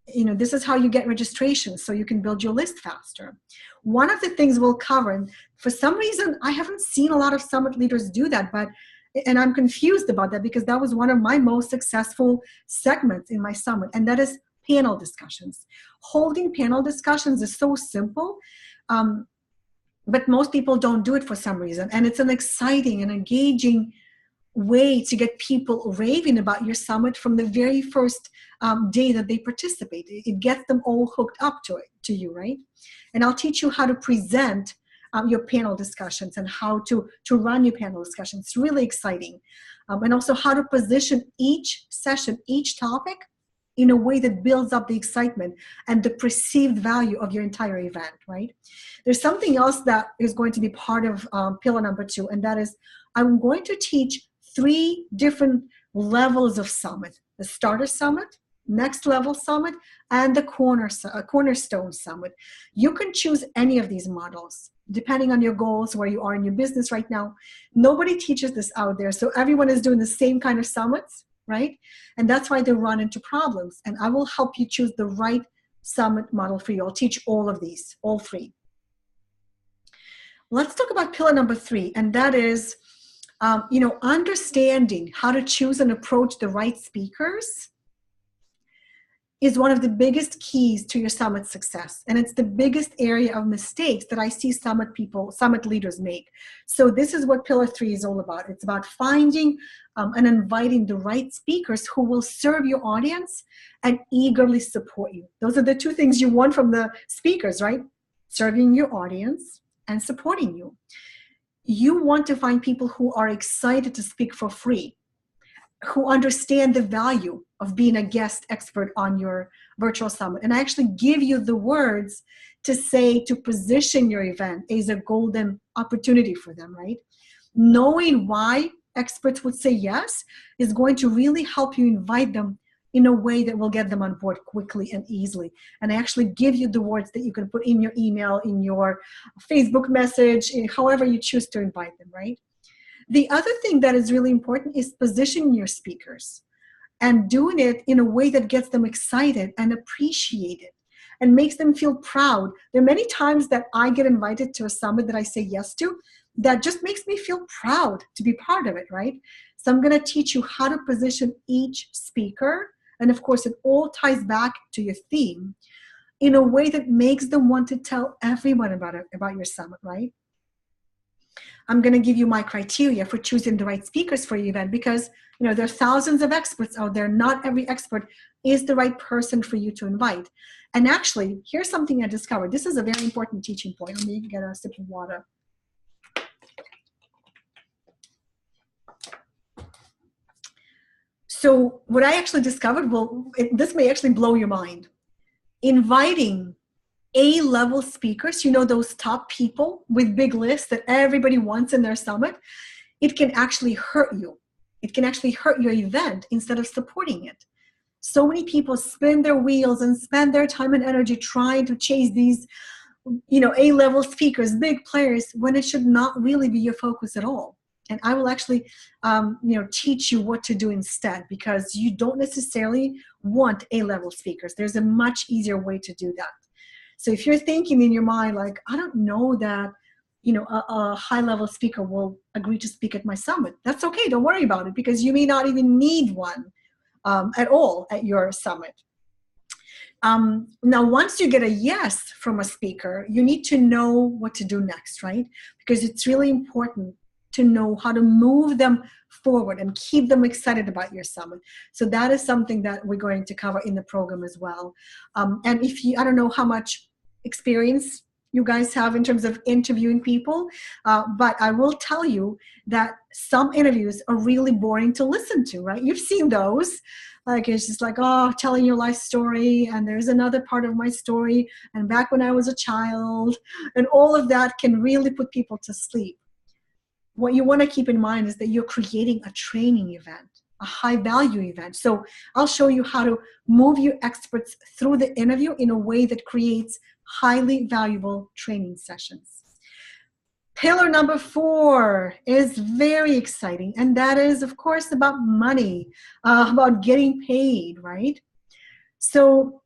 This is how you get registration so you can build your list faster. One of the things we'll cover, and for some reason, I haven't seen a lot of summit leaders do that, and I'm confused about that because that was one of my most successful segments in my summit, and that is panel discussions. Holding panel discussions is so simple, but most people don't do it for some reason, and it's an exciting and engaging way to get people raving about your summit from the very first day that they participate. It gets them all hooked up to you, right? And I'll teach you how to present your panel discussions and how to run your panel discussions. It's really exciting. And also how to position each session, each topic in a way that builds up the excitement and the perceived value of your entire event, right? There's something else that is going to be part of pillar number 2, and that is I'm going to teach 3 different levels of summit: the starter summit, next level summit, and the cornerstone summit. You can choose any of these models depending on your goals, where you are in your business right now. Nobody teaches this out there, so everyone is doing the same kind of summits, right? And that's why they run into problems. And I will help you choose the right summit model for you. I'll teach all of these, all 3. Let's talk about pillar number 3, and that is understanding how to choose and approach the right speakers is one of the biggest keys to your summit success. And it's the biggest area of mistakes that I see summit leaders make. So this is what pillar 3 is all about. It's about finding and inviting the right speakers who will serve your audience and eagerly support you. Those are the 2 things you want from the speakers, right? Serving your audience and supporting you. You want to find people who are excited to speak for free, who understand the value of being a guest expert on your virtual summit, and I actually give you the words to say to position your event as a golden opportunity for them, right? Knowing why experts would say yes is going to really help you invite them in a way that will get them on board quickly and easily. And I actually give you the words that you can put in your email, in your Facebook message, in however you choose to invite them, right? The other thing that is really important is positioning your speakers and doing it in a way that gets them excited and appreciated and makes them feel proud. There are many times that I get invited to a summit that I say yes to that just makes me feel proud to be part of it, right? So I'm going to teach you how to position each speaker, and of course it all ties back to your theme, in a way that makes them want to tell everyone about your summit, right? I'm going to give you my criteria for choosing the right speakers for your event, because there are thousands of experts out there. Not every expert is the right person for you to invite. And actually, here's something I discovered. This is a very important teaching point. Let me get a sip of water. So what I actually discovered, this may actually blow your mind. Inviting A-level speakers, those top people with big lists that everybody wants in their summit, it can actually hurt you. It can actually hurt your event instead of supporting it. So many people spin their wheels and spend their time and energy trying to chase these, A-level speakers, big players, when it should not really be your focus at all. And I will actually, teach you what to do instead, because you don't necessarily want A-level speakers. There's a much easier way to do that. So if you're thinking in your mind, like, I don't know that, a high-level speaker will agree to speak at my summit, that's okay. Don't worry about it, because you may not even need one at all at your summit. Now, once you get a yes from a speaker, you need to know what to do next, right? Because it's really important to know how to move them forward and keep them excited about your summit. So that is something that we're going to cover in the program as well. And I don't know how much experience you guys have in terms of interviewing people, but I will tell you that some interviews are really boring to listen to, right? You've seen those. Like, it's just like, telling your life story, and there's another part of my story, and back when I was a child, and all of that can really put people to sleep. What you want to keep in mind is that you're creating a training event, a high-value event. So I'll show you how to move your experts through the interview in a way that creates highly valuable training sessions. Pillar number 4 is very exciting, and that is, of course, about money, about getting paid, right? So,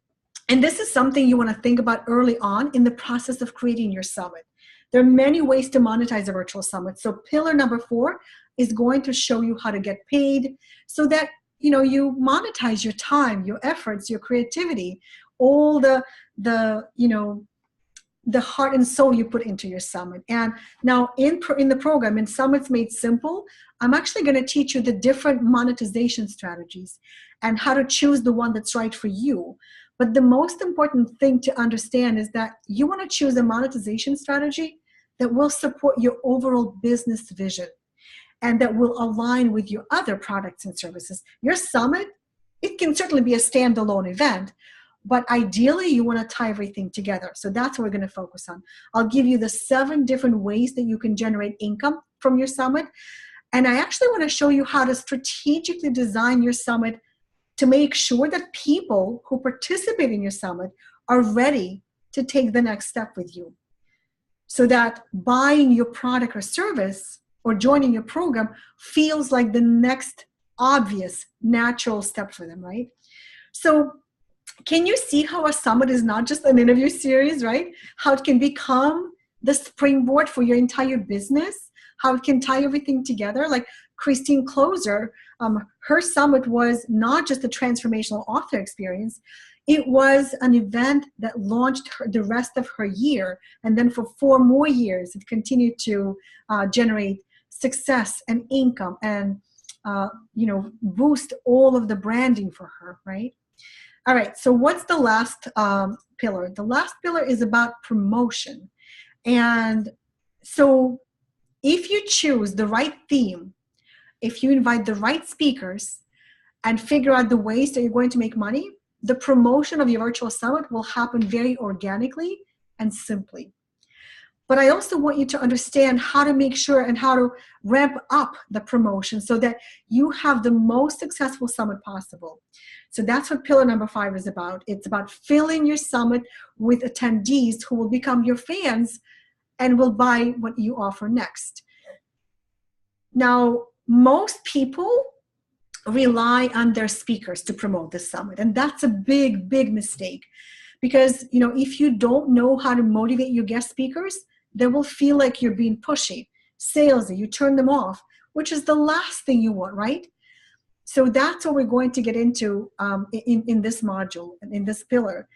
and this is something you want to think about early on in the process of creating your summit. There are many ways to monetize a virtual summit. So pillar number 4 is going to show you how to get paid so that, you monetize your time, your efforts, your creativity, all the heart and soul you put into your summit. And now in the program, in Summits Made Simple, I'm actually going to teach you the different monetization strategies and how to choose the one that's right for you. But the most important thing to understand is that you want to choose a monetization strategy that will support your overall business vision and that will align with your other products and services. Your summit, it can certainly be a standalone event, but ideally you want to tie everything together. So that's what we're going to focus on. I'll give you the 7 different ways that you can generate income from your summit. And I actually want to show you how to strategically design your summit to make sure that people who participate in your summit are ready to take the next step with you. So that buying your product or service or joining your program feels like the next obvious, natural step for them, right? So can you see how a summit is not just an interview series, right? How it can become the springboard for your entire business, how it can tie everything together. Like Christine Closer, her summit was not just a transformational author experience, it was an event that launched the rest of her year. And then for 4 more years, it continued to generate success and income and boost all of the branding for her, right? All right, so what's the last pillar? The last pillar is about promotion. And so if you choose the right theme, if you invite the right speakers and figure out the ways that you're going to make money, the promotion of your virtual summit will happen very organically and simply. But I also want you to understand how to make sure and how to ramp up the promotion so that you have the most successful summit possible. So that's what pillar number 5 is about. It's about filling your summit with attendees who will become your fans and will buy what you offer next. Now, most people rely on their speakers to promote the summit, and that's a big, big mistake. Because, if you don't know how to motivate your guest speakers, they will feel like you're being pushy, salesy, you turn them off, which is the last thing you want, right? So that's what we're going to get into in this module, in this pillar.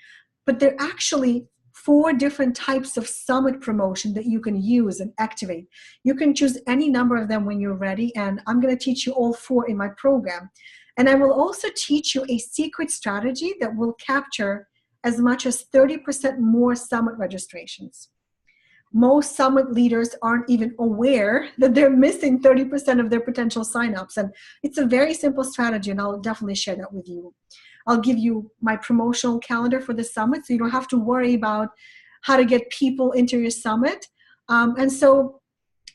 But there are actually 4 different types of summit promotion that you can use and activate. You can choose any number of them when you're ready, and I'm going to teach you all 4 in my program. And I will also teach you a secret strategy that will capture as much as 30% more summit registrations. Most summit leaders aren't even aware that they're missing 30% of their potential signups. And it's a very simple strategy, and I'll definitely share that with you. I'll give you my promotional calendar for the summit, so you don't have to worry about how to get people into your summit. And so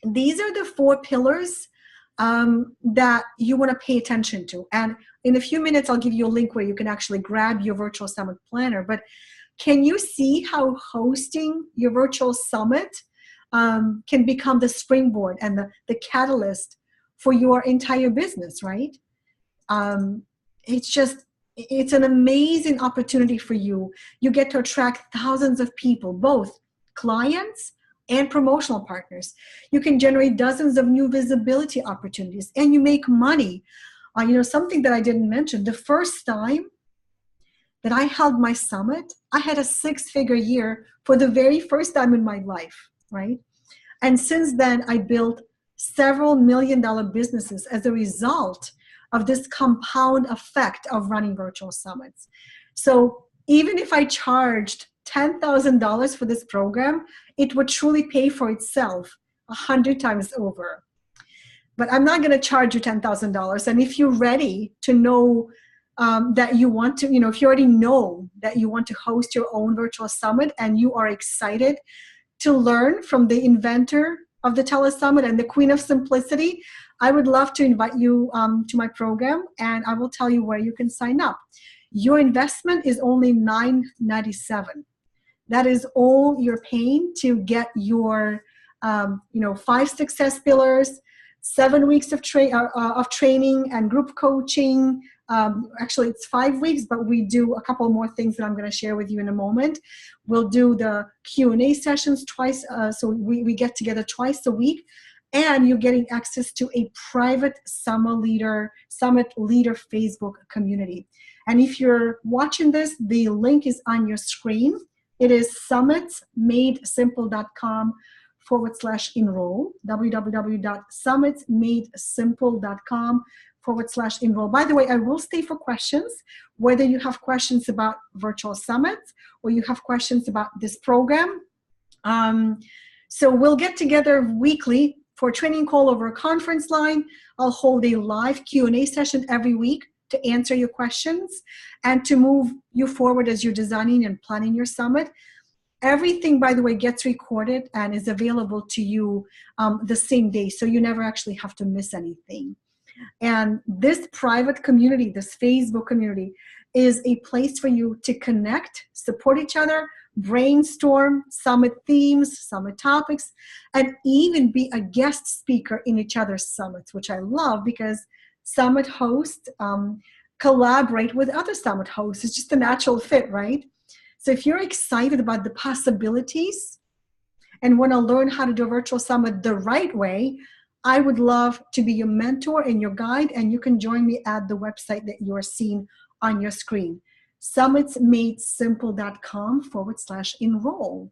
these are the 4 pillars that you want to pay attention to. And in a few minutes, I'll give you a link where you can actually grab your virtual summit planner. But can you see how hosting your virtual summit can become the springboard and the catalyst for your entire business, right? It's an amazing opportunity for you. You get to attract thousands of people, both clients and promotional partners. You can generate dozens of new visibility opportunities, and you make money. Something that I didn't mention, the first time that I held my summit, I had a 6-figure year for the very first time in my life, right? And since then, I built several $million-dollar businesses as a result of this compound effect of running virtual summits. So even if I charged $10,000 for this program, it would truly pay for itself 100 times over. But I'm not going to charge you $10,000. And if you're ready to know that you want to, if you already know that you want to host your own virtual summit and you are excited to learn from the inventor of the TeleSummit and the Queen of Simplicity, I would love to invite you to my program, and I will tell you where you can sign up. Your investment is only $997. That is all you're paying to get your 5 success pillars, 7 weeks of training and group coaching. Actually, it's 5 weeks, but we do a couple more things that I'm going to share with you in a moment. We'll do the Q&A sessions twice, so we get together twice a week, and you're getting access to a private Summit Leader Facebook community. And if you're watching this, the link is on your screen. It is summitsmadesimple.com/enroll, www.summitsmadesimple.com/enroll. By the way, I will stay for questions, whether you have questions about virtual summits or you have questions about this program. So we'll get together weekly for a training call over a conference line. I'll hold a live Q&A session every week to answer your questions and to move you forward as you're designing and planning your summit. Everything, by the way, gets recorded and is available to you the same day. So you never actually have to miss anything. And this private community, this Facebook community, is a place for you to connect, support each other, brainstorm summit themes, summit topics, and even be a guest speaker in each other's summits, which I love because summit hosts collaborate with other summit hosts. It's just a natural fit, right? So if you're excited about the possibilities and want to learn how to do a virtual summit the right way, I would love to be your mentor and your guide, and you can join me at the website that you're seeing on your screen, summitsmadesimple.com/enroll.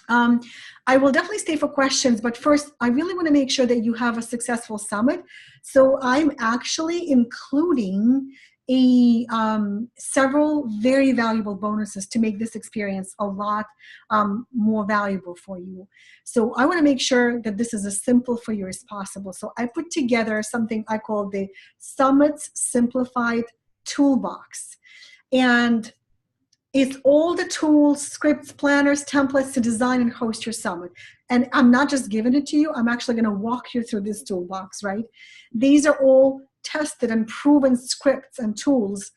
I will definitely stay for questions, but first, I really want to make sure that you have a successful summit. So I'm actually including several very valuable bonuses to make this experience a lot more valuable for you. So I want to make sure that this is as simple for you as possible. So I put together something I call the Summits Simplified Toolbox. And it's all the tools, scripts, planners, templates to design and host your summit. And I'm not just giving it to you, I'm actually going to walk you through this toolbox, right? These are all tested and proven scripts and tools,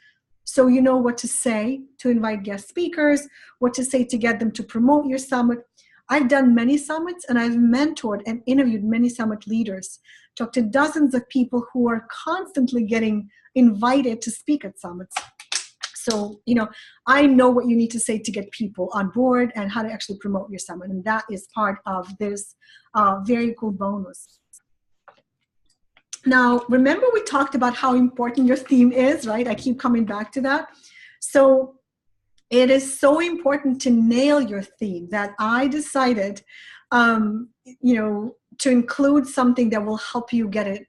so you know what to say to invite guest speakers, what to say to get them to promote your summit. I've done many summits, and I've mentored and interviewed many summit leaders, talked to dozens of people who are constantly getting invited to speak at summits. So, I know what you need to say to get people on board and how to actually promote your summit, and that is part of this very cool bonus. Now, remember we talked about how important your theme is, right? I keep coming back to that. So it is so important to nail your theme that I decided, to include something that will help you get it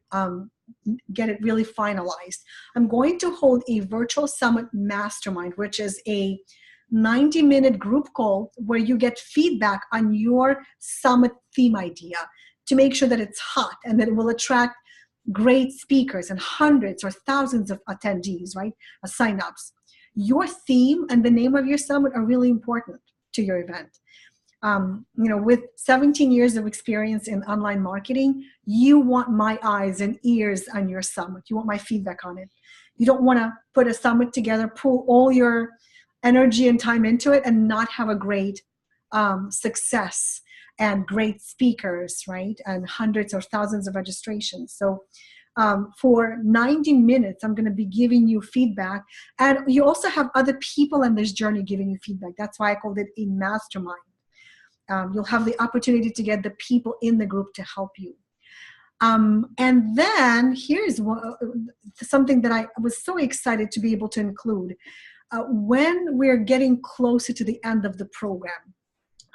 really finalized. I'm going to hold a virtual summit mastermind, which is a 90-minute group call where you get feedback on your summit theme idea to make sure that it's hot and that it will attract great speakers and hundreds or thousands of attendees, right? Sign-ups. Your theme and the name of your summit are really important to your event. With 17 years of experience in online marketing, you want my eyes and ears on your summit. You want my feedback on it. You don't want to put a summit together, pull all your energy and time into it and not have a great success and great speakers, right? And hundreds or thousands of registrations. So for 90 minutes, I'm going to be giving you feedback. And you also have other people on this journey giving you feedback. That's why I called it a mastermind. You'll have the opportunity to get the people in the group to help you. And then here's something that I was so excited to be able to include. When we're getting closer to the end of the program,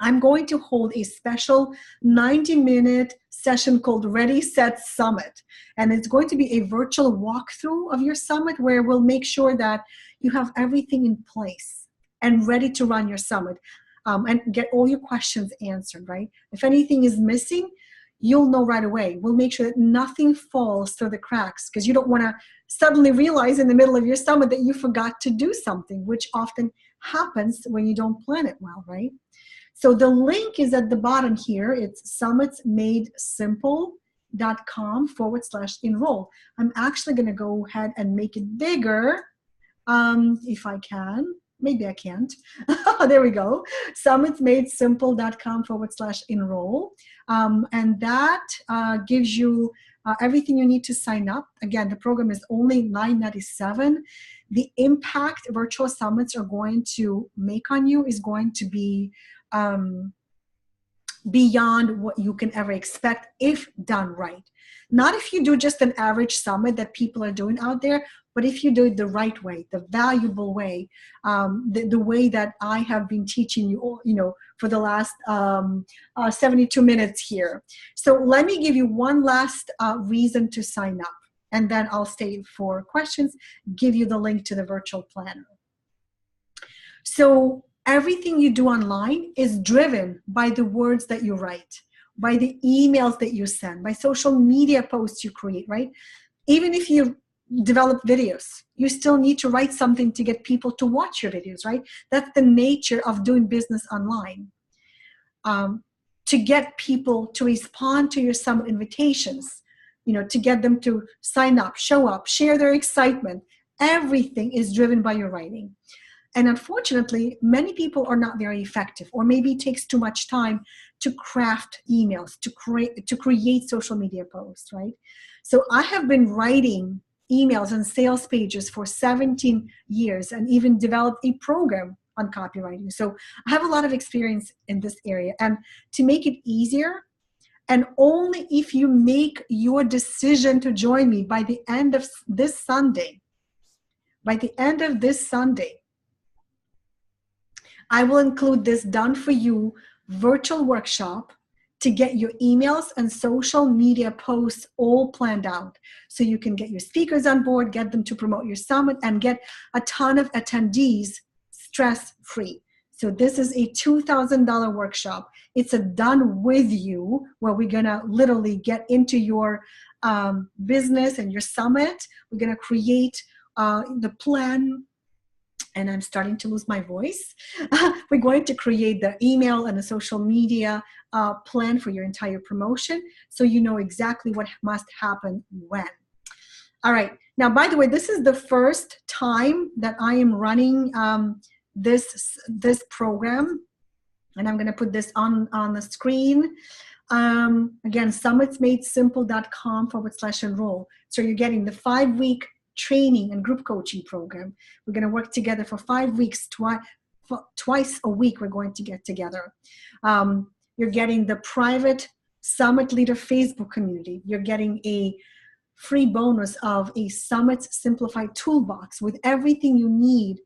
I'm going to hold a special 90-minute session called Ready, Set, Summit. And it's going to be a virtual walkthrough of your summit where we'll make sure that you have everything in place and ready to run your summit and get all your questions answered, right? If anything is missing, you'll know right away. We'll make sure that nothing falls through the cracks because you don't want to suddenly realize in the middle of your summit that you forgot to do something, which often happens when you don't plan it well, right? So the link is at the bottom here. It's summitsmadesimple.com/enroll. I'm actually going to go ahead and make it bigger if I can. Maybe I can't. There we go. Summitsmadesimple.com/enroll. And that gives you everything you need to sign up. Again, the program is only $9.97. The impact virtual summits are going to make on you is going to be beyond what you can ever expect if done right. Not if you do just an average summit that people are doing out there, but if you do it the right way, the valuable way, the way that I have been teaching you, for the last 72 minutes here. So let me give you one last reason to sign up, and then I'll stay for questions, give you the link to the virtual planner. So everything you do online is driven by the words that you write, by the emails that you send, by social media posts you create, right? Even if you develop videos, you still need to write something to get people to watch your videos, right? That's the nature of doing business online. to get people to respond to your summit invitations, to get them to sign up, show up, share their excitement. Everything is driven by your writing. And unfortunately, many people are not very effective, or maybe it takes too much time to craft emails, to create social media posts, right? So I have been writing emails and sales pages for 17 years and even developed a program on copywriting. So I have a lot of experience in this area. And to make it easier, and only if you make your decision to join me by the end of this Sunday, I will include this done for you virtual workshop to get your emails and social media posts all planned out. So you can get your speakers on board, get them to promote your summit, and get a ton of attendees stress-free. So this is a $2,000 workshop. It's a done with you, where we're gonna literally get into your business and your summit. We're gonna create the plan, and I'm starting to lose my voice. We're going to create the email and the social media plan for your entire promotion, so you know exactly what must happen when. All right, now, by the way, this is the first time that I am running this program, and I'm gonna put this on the screen. Again, summitsmadesimple.com/enroll. So you're getting the 5-week training and group coaching program. We're going to work together for 5 weeks, twice a week. We're going to get together. You're getting the private Summit Leader Facebook community. You're getting a free bonus of a Summit Simplified toolbox with everything you need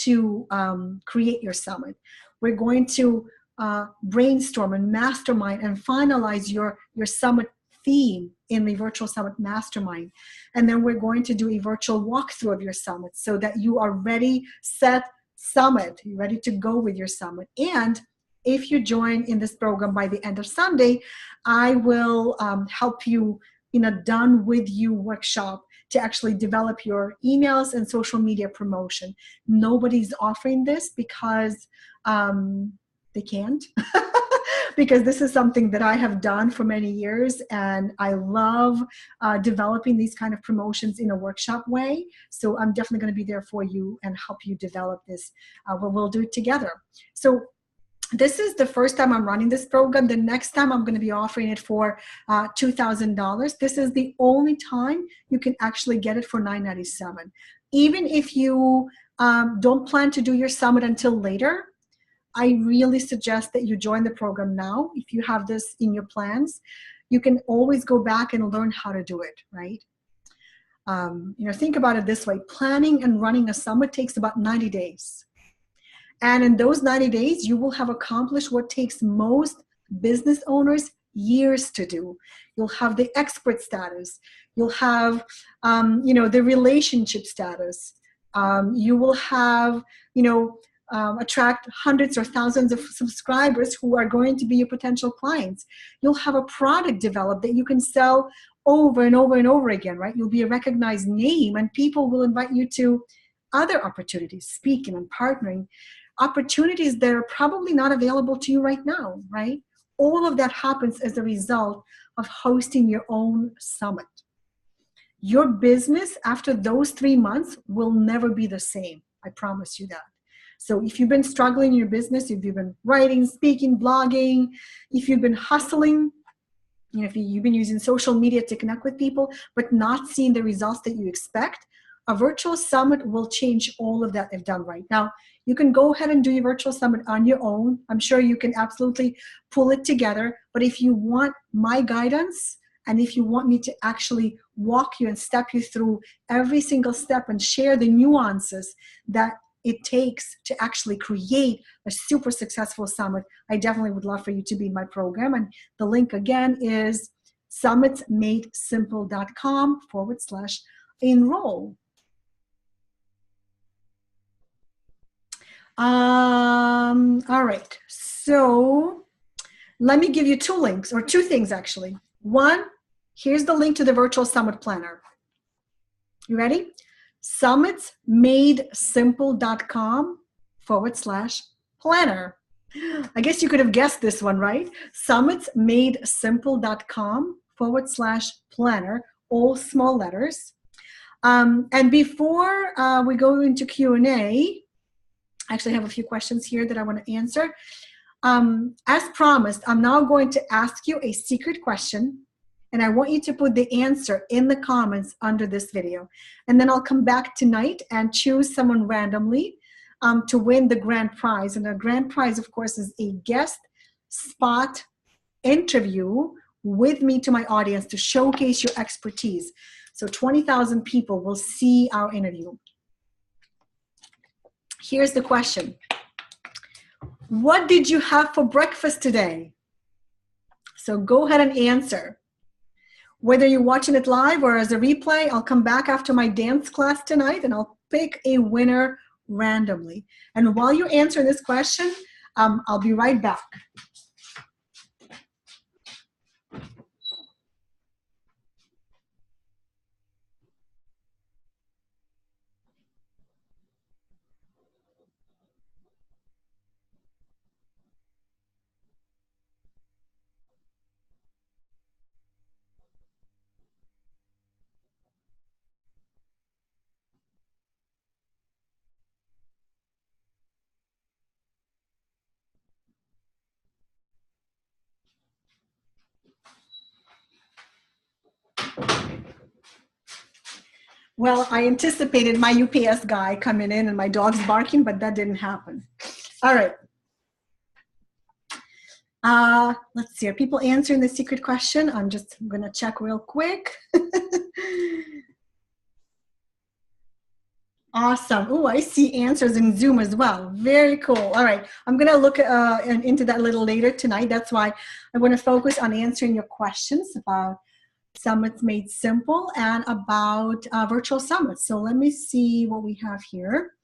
to create your summit. We're going to brainstorm and mastermind and finalize your summit theme in the Virtual Summit Mastermind. And then we're going to do a virtual walkthrough of your summit so that you are ready, set, summit, you're ready to go with your summit. And if you join in this program by the end of Sunday, I will help you in a done with you workshop to actually develop your emails and social media promotion. Nobody's offering this because they can't. Because this is something that I have done for many years, and I love developing these kind of promotions in a workshop way. So I'm definitely going to be there for you and help you develop this, but we'll do it together. So this is the first time I'm running this program. The next time I'm going to be offering it for $2,000. This is the only time you can actually get it for $997. Even if you don't plan to do your summit until later, I really suggest that you join the program now. If you have this in your plans, you can always go back and learn how to do it, right? Think about it this way. Planning and running a summit takes about 90 days. And in those 90 days, you will have accomplished what takes most business owners years to do. You'll have the expert status. You'll have, the relationship status. You will have, attract hundreds or thousands of subscribers who are going to be your potential clients. You'll have a product developed that you can sell over and over and over again, right? You'll be a recognized name, and people will invite you to other opportunities, speaking and partnering, opportunities that are probably not available to you right now, right? All of that happens as a result of hosting your own summit. Your business after those 3 months will never be the same. I promise you that. So if you've been struggling in your business, if you've been writing, speaking, blogging, if you've been hustling, if you've been using social media to connect with people, but not seeing the results that you expect, a virtual summit will change all of that if done right. Now, you can go ahead and do your virtual summit on your own. I'm sure you can absolutely pull it together. But if you want my guidance, and if you want me to actually walk you and step you through every single step and share the nuances that it takes to actually create a super successful summit, I definitely would love for you to be in my program. And the link again is summitsmadesimple.com/enroll. All right, so let me give you 2 links, or 2 things actually. One, here's the link to the virtual summit planner. You ready? Summitsmadesimple.com/planner. I guess you could have guessed this one, right? summitsmadesimple.com/planner, all small letters. And before we go into Q&A, I actually have a few questions here that I want to answer. As promised, I'm now going to ask you a secret question, and I want you to put the answer in the comments under this video. And then I'll come back tonight and choose someone randomly to win the grand prize. And the grand prize, of course, is a guest spot interview with me to my audience to showcase your expertise. So 20,000 people will see our interview. Here's the question. What did you have for breakfast today? So go ahead and answer. Whether you're watching it live or as a replay, I'll come back after my dance class tonight and I'll pick a winner randomly. And while you're answering this question, I'll be right back. Well, I anticipated my UPS guy coming in and my dog's barking, but that didn't happen. All right. Let's see, are people answering the secret question? I'm just going to check real quick. Awesome. Oh, I see answers in Zoom as well. Very cool. All right. I'm going to look into that a little later tonight. That's why I want to focus on answering your questions about Summits Made Simple and about virtual summits. So let me see what we have here.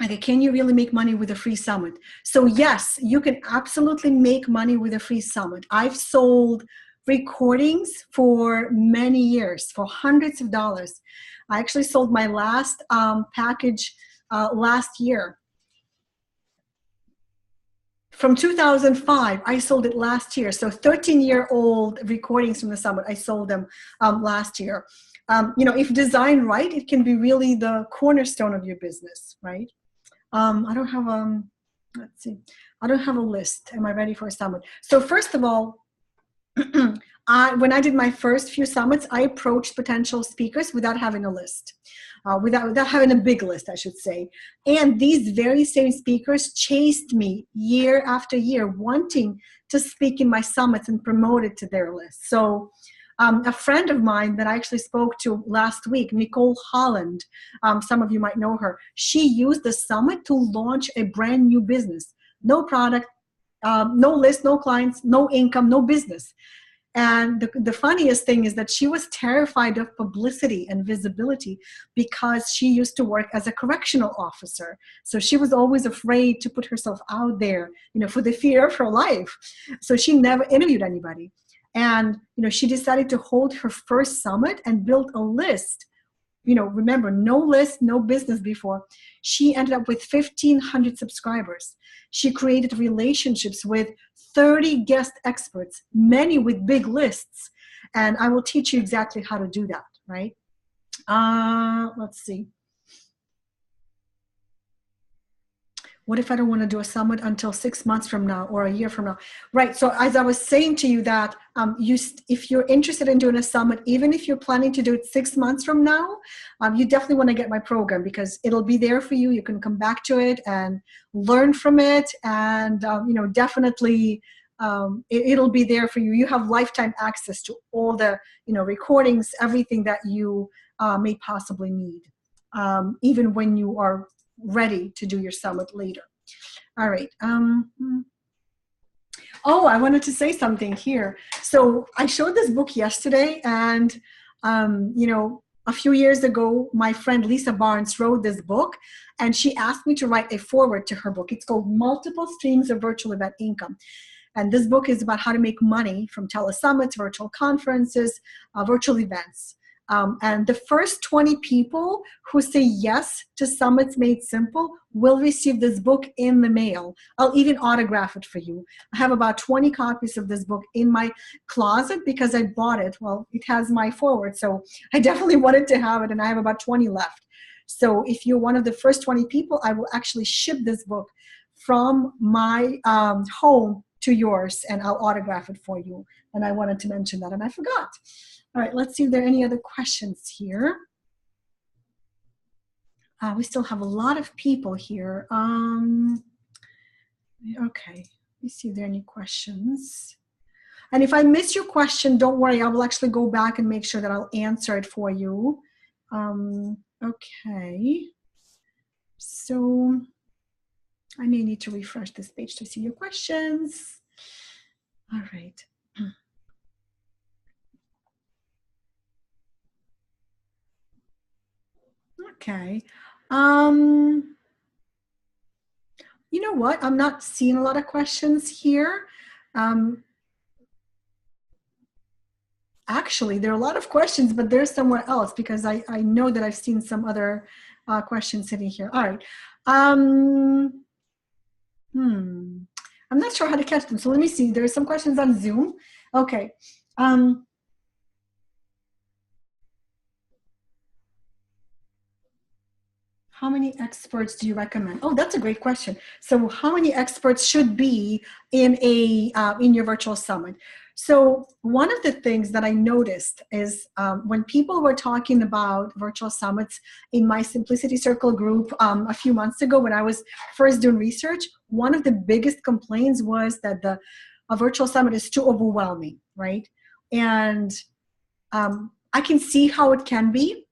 Okay, can you really make money with a free summit? So yes, you can absolutely make money with a free summit. I've sold recordings for many years, for hundreds of dollars. I actually sold my last package last year. From 2005, I sold it last year. So 13-year-old recordings from the summit, I sold them last year. You know, if designed right, it can be really the cornerstone of your business, right? I don't have let's see. I don't have a list. Am I ready for a summit? So first of all, when I did my first few summits, I approached potential speakers without having a list, without having a big list, I should say. And these very same speakers chased me year after year, wanting to speak in my summits and promote it to their list. So a friend of mine that I actually spoke to last week, Nicole Holland, some of you might know her, she used the summit to launch a brand new business. No product, no list, no clients, no income, no business. And the funniest thing is that she was terrified of publicity and visibility because she used to work as a correctional officer. So she was always afraid to put herself out there, you know, for the fear of her life. So she never interviewed anybody. And, you know, she decided to hold her first summit and build a list. You know, remember, no list, no business before. She ended up with 1,500 subscribers. She created relationships with 30 guest experts, many with big lists. And I will teach you exactly how to do that, right? Let's see. What if I don't want to do a summit until 6 months from now or a year from now? Right, so as I was saying to you that if you're interested in doing a summit, even if you're planning to do it 6 months from now, you definitely want to get my program because it'll be there for you. You can come back to it and learn from it, and you know, definitely it'll be there for you. You have lifetime access to all the, you know, recordings, everything that you may possibly need, even when you are ready to do your summit later. All right. Oh, I wanted to say something here. So I showed this book yesterday, and you know, a few years ago, my friend Lisa Barnes wrote this book, and she asked me to write a foreword to her book. It's called Multiple Streams of Virtual Event Income. And this book is about how to make money from telesummits, virtual conferences, virtual events. And the first 20 people who say yes to Summits Made Simple will receive this book in the mail. I'll even autograph it for you. I have about 20 copies of this book in my closet because I bought it. Well, it has my foreword, so I definitely wanted to have it, and I have about 20 left. So if you're one of the first 20 people, I will actually ship this book from my home to yours, and I'll autograph it for you. And I wanted to mention that, and I forgot. All right, let's see if there are any other questions here. We still have a lot of people here. Okay, let me see if there are any questions. And if I miss your question, don't worry, I will actually go back and make sure that I'll answer it for you. Okay, so I may need to refresh this page to see your questions. All right. Okay. You know what? I'm not seeing a lot of questions here. Actually, there are a lot of questions, but they're somewhere else because I know that I've seen some other questions sitting here. All right. I'm not sure how to catch them. So let me see. There are some questions on Zoom. Okay. How many experts do you recommend? Oh, that's a great question. So how many experts should be in your virtual summit? So one of the things that I noticed is when people were talking about virtual summits in my Simplicity Circle group a few months ago when I was first doing research, one of the biggest complaints was that a virtual summit is too overwhelming, right? And I can see how it can be.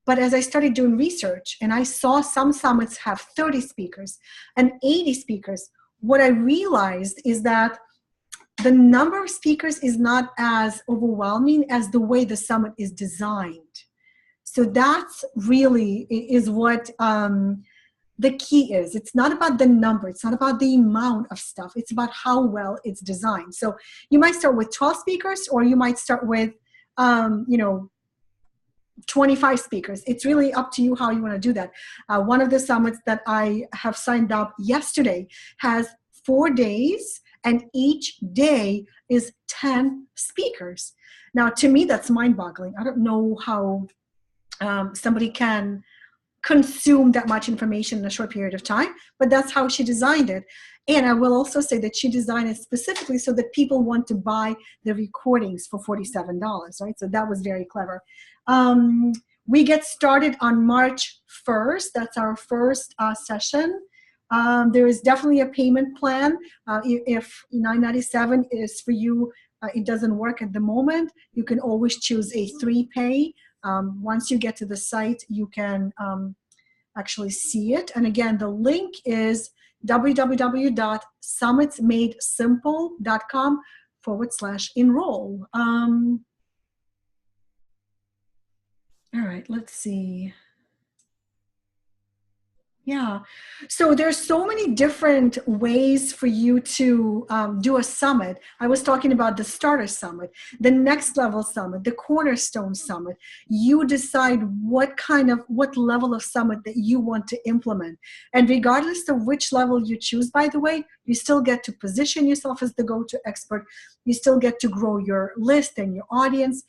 But as I started doing research and I saw some summits have 30 speakers and 80 speakers, what I realized is that the number of speakers is not as overwhelming as the way the summit is designed. So that's really is what the key is. It's not about the number. It's not about the amount of stuff. It's about how well it's designed. So you might start with 12 speakers, or you might start with, 25 speakers. It's really up to you how you want to do that. One of the summits that I have signed up yesterday has 4 days, and each day is 10 speakers. Now, to me, that's mind-boggling. I don't know how somebody can consume that much information in a short period of time, but that's how she designed it. And I will also say that she designed it specifically so that people want to buy the recordings for $47, right? So that was very clever. We get started on March 1st. That's our first session. There is definitely a payment plan. If $9.97 is for you, it doesn't work at the moment, you can always choose a 3-pay. Once you get to the site, you can actually see it. And again, the link is www.summitsmadesimple.com/enroll. All right, let's see. Yeah, so there's so many different ways for you to do a summit. I was talking about the starter summit, the next level summit, the cornerstone summit. You decide what level of summit that you want to implement. And regardless of which level you choose, by the way, you still get to position yourself as the go-to expert. You still get to grow your list and your audience.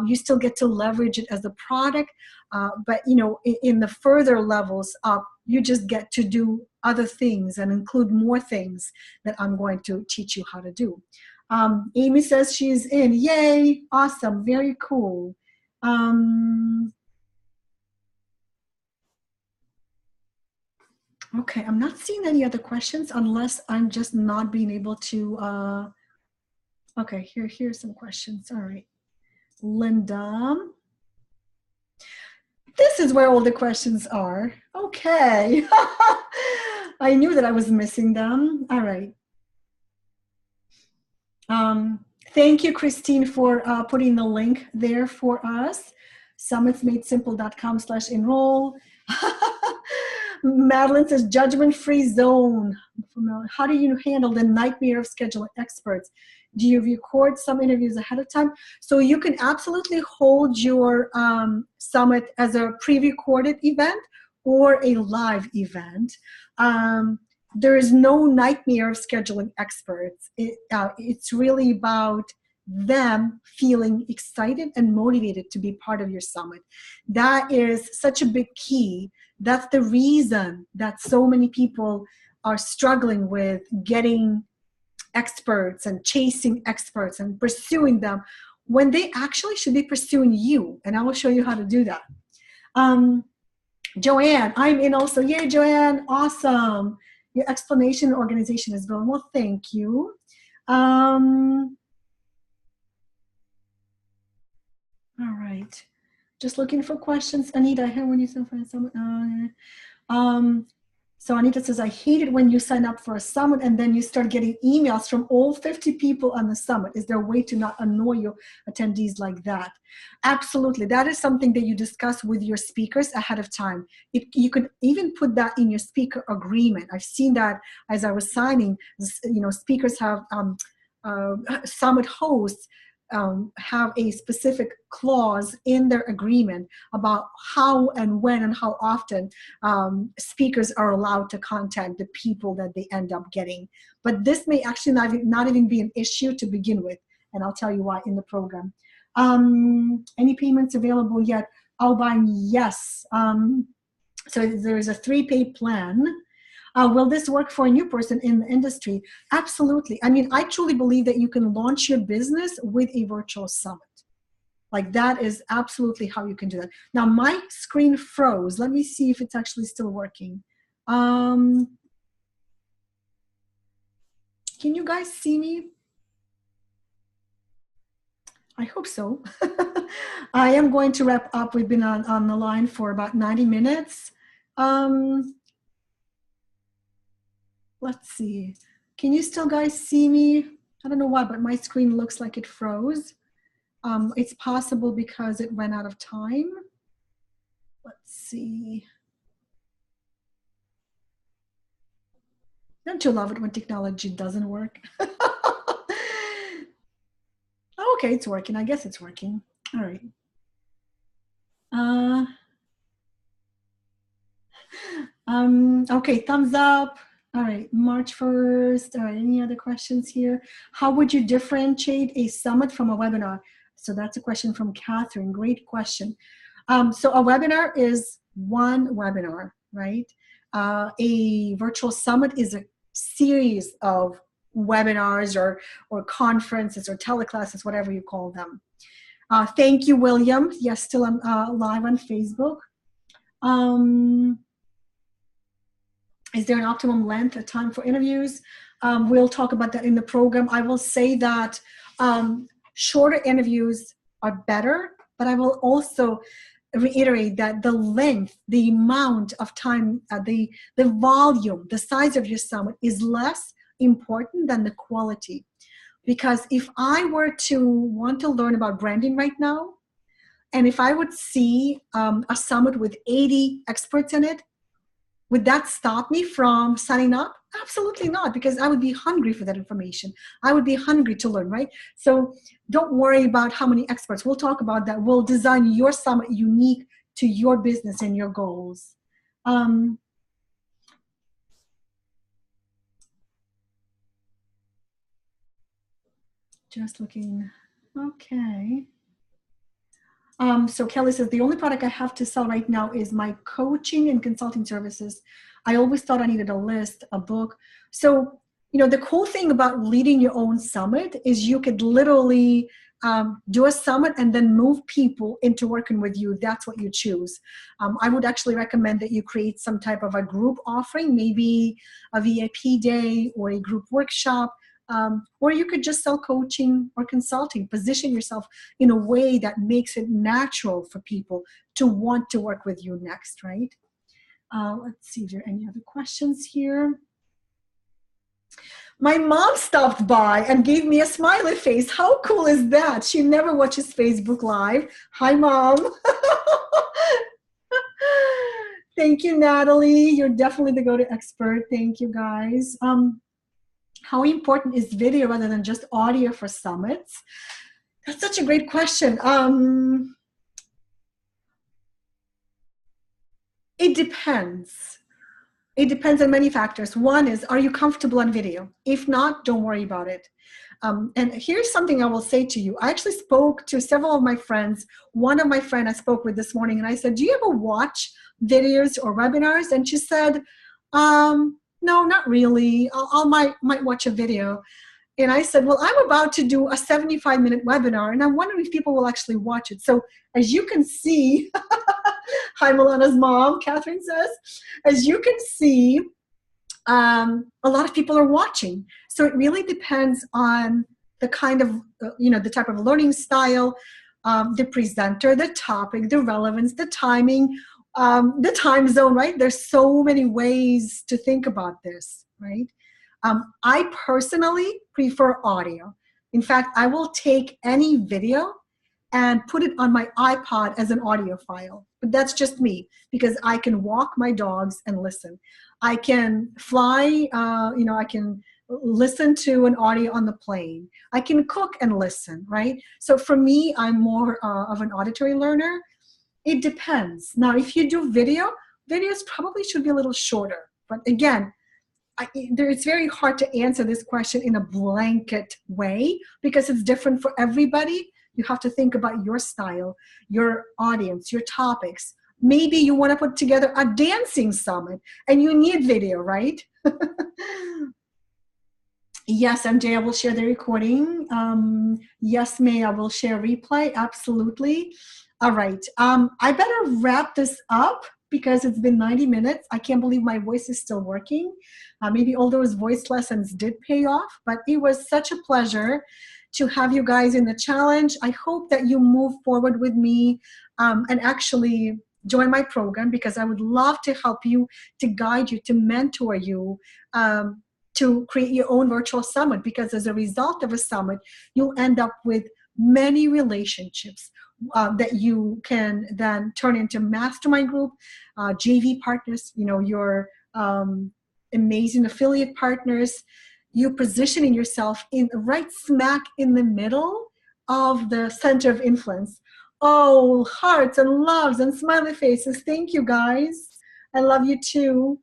You still get to leverage it as a product. But in the further levels up, you just get to do other things and include more things that I'm going to teach you how to do. Amy says she's in. Yay! Awesome. Very cool. Okay, I'm not seeing any other questions unless I'm just not being able to. Okay, here's some questions. All right. Linda. This is where all the questions are. Okay. I knew that I was missing them. All right. Thank you, Christine, for putting the link there for us. Summitsmadesimple.com/enroll. Madeline says, judgment-free zone. How do you handle the nightmare of scheduling experts? Do you record some interviews ahead of time? So you can absolutely hold your summit as a pre-recorded event or a live event. There is no nightmare of scheduling experts. It's really about them feeling excited and motivated to be part of your summit. That is such a big key. That's the reason that so many people are struggling with getting experts and chasing experts and pursuing them when they actually should be pursuing you. And I will show you how to do that. Joanne, I'm in also. Yay, Joanne, awesome. Your explanation and organization is going well. Thank you. All right. Just looking for questions. Anita, I heard when you find someone. So Anita says, I hate it when you sign up for a summit and then you start getting emails from all 50 people on the summit. Is there a way to not annoy your attendees like that? Absolutely. That is something that you discuss with your speakers ahead of time. You could even put that in your speaker agreement. I've seen that as I was signing. Speakers have summit hosts have a specific clause in their agreement about how and when and how often speakers are allowed to contact the people that they end up getting. But this may actually not even be an issue to begin with, and I'll tell you why in the program. Any payments available yet? Outbound, yes. So there is a 3-pay plan. Will this work for a new person in the industry? Absolutely. I mean, I truly believe that you can launch your business with a virtual summit. Like that is absolutely how you can do that. Now my screen froze. Let me see if it's actually still working. Can you guys see me? I hope so. I am going to wrap up. We've been on the line for about 90 minutes. Let's see. Can you still guys see me? I don't know why, but my screen looks like it froze. It's possible because it ran out of time. Let's see. Don't you love it when technology doesn't work? Okay, it's working. I guess it's working. All right. Okay, thumbs up. All right, March 1st. All right, any other questions here? How would you differentiate a summit from a webinar? So that's a question from Catherine. Great question. So a webinar is one webinar, right? A virtual summit is a series of webinars or conferences or teleclasses, whatever you call them. Thank you, William. Yes, still live on Facebook. Is there an optimum length of time for interviews? We'll talk about that in the program. I will say that shorter interviews are better, but I will also reiterate that the length, the amount of time, the volume, the size of your summit is less important than the quality. Because if I were to want to learn about branding right now, and if I would see a summit with 80 experts in it, would that stop me from signing up? Absolutely not, because I would be hungry for that information. I would be hungry to learn, right? So don't worry about how many experts. We'll talk about that. We'll design your summit unique to your business and your goals. Just looking, okay. So Kelly says, the only product I have to sell right now is my coaching and consulting services. I always thought I needed a list, a book. So, the cool thing about leading your own summit is you could literally do a summit and then move people into working with you. That's what you choose. I would actually recommend that you create some type of a group offering, maybe a VIP day or a group workshop. Or you could just sell coaching or consulting. Position yourself in a way that makes it natural for people to want to work with you next, right? Let's see if there are any other questions here. My mom stopped by and gave me a smiley face. How cool is that? She never watches Facebook Live. Hi, Mom. Thank you, Natalie. You're definitely the go-to expert. Thank you, guys. How important is video rather than just audio for summits? That's such a great question. It depends. It depends on many factors. One is, are you comfortable on video? If not, don't worry about it. And here's something I will say to you. I actually spoke to several of my friends. One of my friends I spoke with this morning, and I said, do you ever watch videos or webinars? And she said, no, not really. I might watch a video. And I said, well, I'm about to do a 75-minute webinar, and I'm wondering if people will actually watch it. So as you can see, hi, Milana's mom, Catherine says, as you can see, a lot of people are watching. So it really depends on the kind of, the type of learning style, the presenter, the topic, the relevance, the timing, the time zone, right? There's so many ways to think about this, right? I personally prefer audio. In fact, I will take any video and put it on my iPod as an audio file. But that's just me, because I can walk my dogs and listen. I can fly, I can listen to an audio on the plane. I can cook and listen, right? So for me, I'm more of an auditory learner. It depends. Now, if you do videos probably should be a little shorter. But again, it's very hard to answer this question in a blanket way because it's different for everybody. You have to think about your style, your audience, your topics. Maybe you want to put together a dancing summit and you need video, right? Yes, MJ, I will share the recording. Yes, May, I will share replay. Absolutely. All right. I better wrap this up because it's been 90 minutes. I can't believe my voice is still working. Maybe all those voice lessons did pay off, but it was such a pleasure to have you guys in the challenge. I hope that you move forward with me and actually join my program, because I would love to help you, to guide you, to mentor you, to create your own virtual summit, because as a result of a summit, you'll end up with many relationships that you can then turn into mastermind group, JV partners, your amazing affiliate partners. You positioning yourself in right smack in the middle of the center of influence. Oh, hearts and loves and smiley faces. Thank you, guys. I love you too.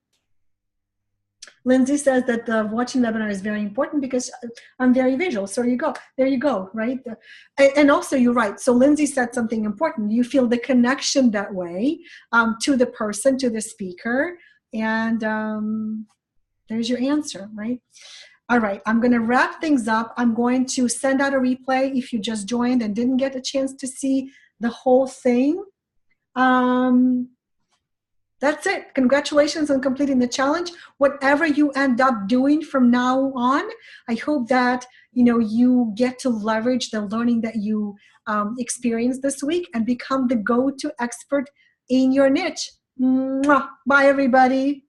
Lindsay says that the watching webinar is very important because I'm very visual. So there you go, right? And also you're right. So Lindsay said something important. You feel the connection that way to the person, to the speaker. And there's your answer, right? All right, I'm going to wrap things up. I'm going to send out a replay if you just joined and didn't get a chance to see the whole thing. That's it. Congratulations on completing the challenge. Whatever you end up doing from now on, I hope that you get to leverage the learning that you experienced this week and become the go-to expert in your niche. Mwah. Bye, everybody.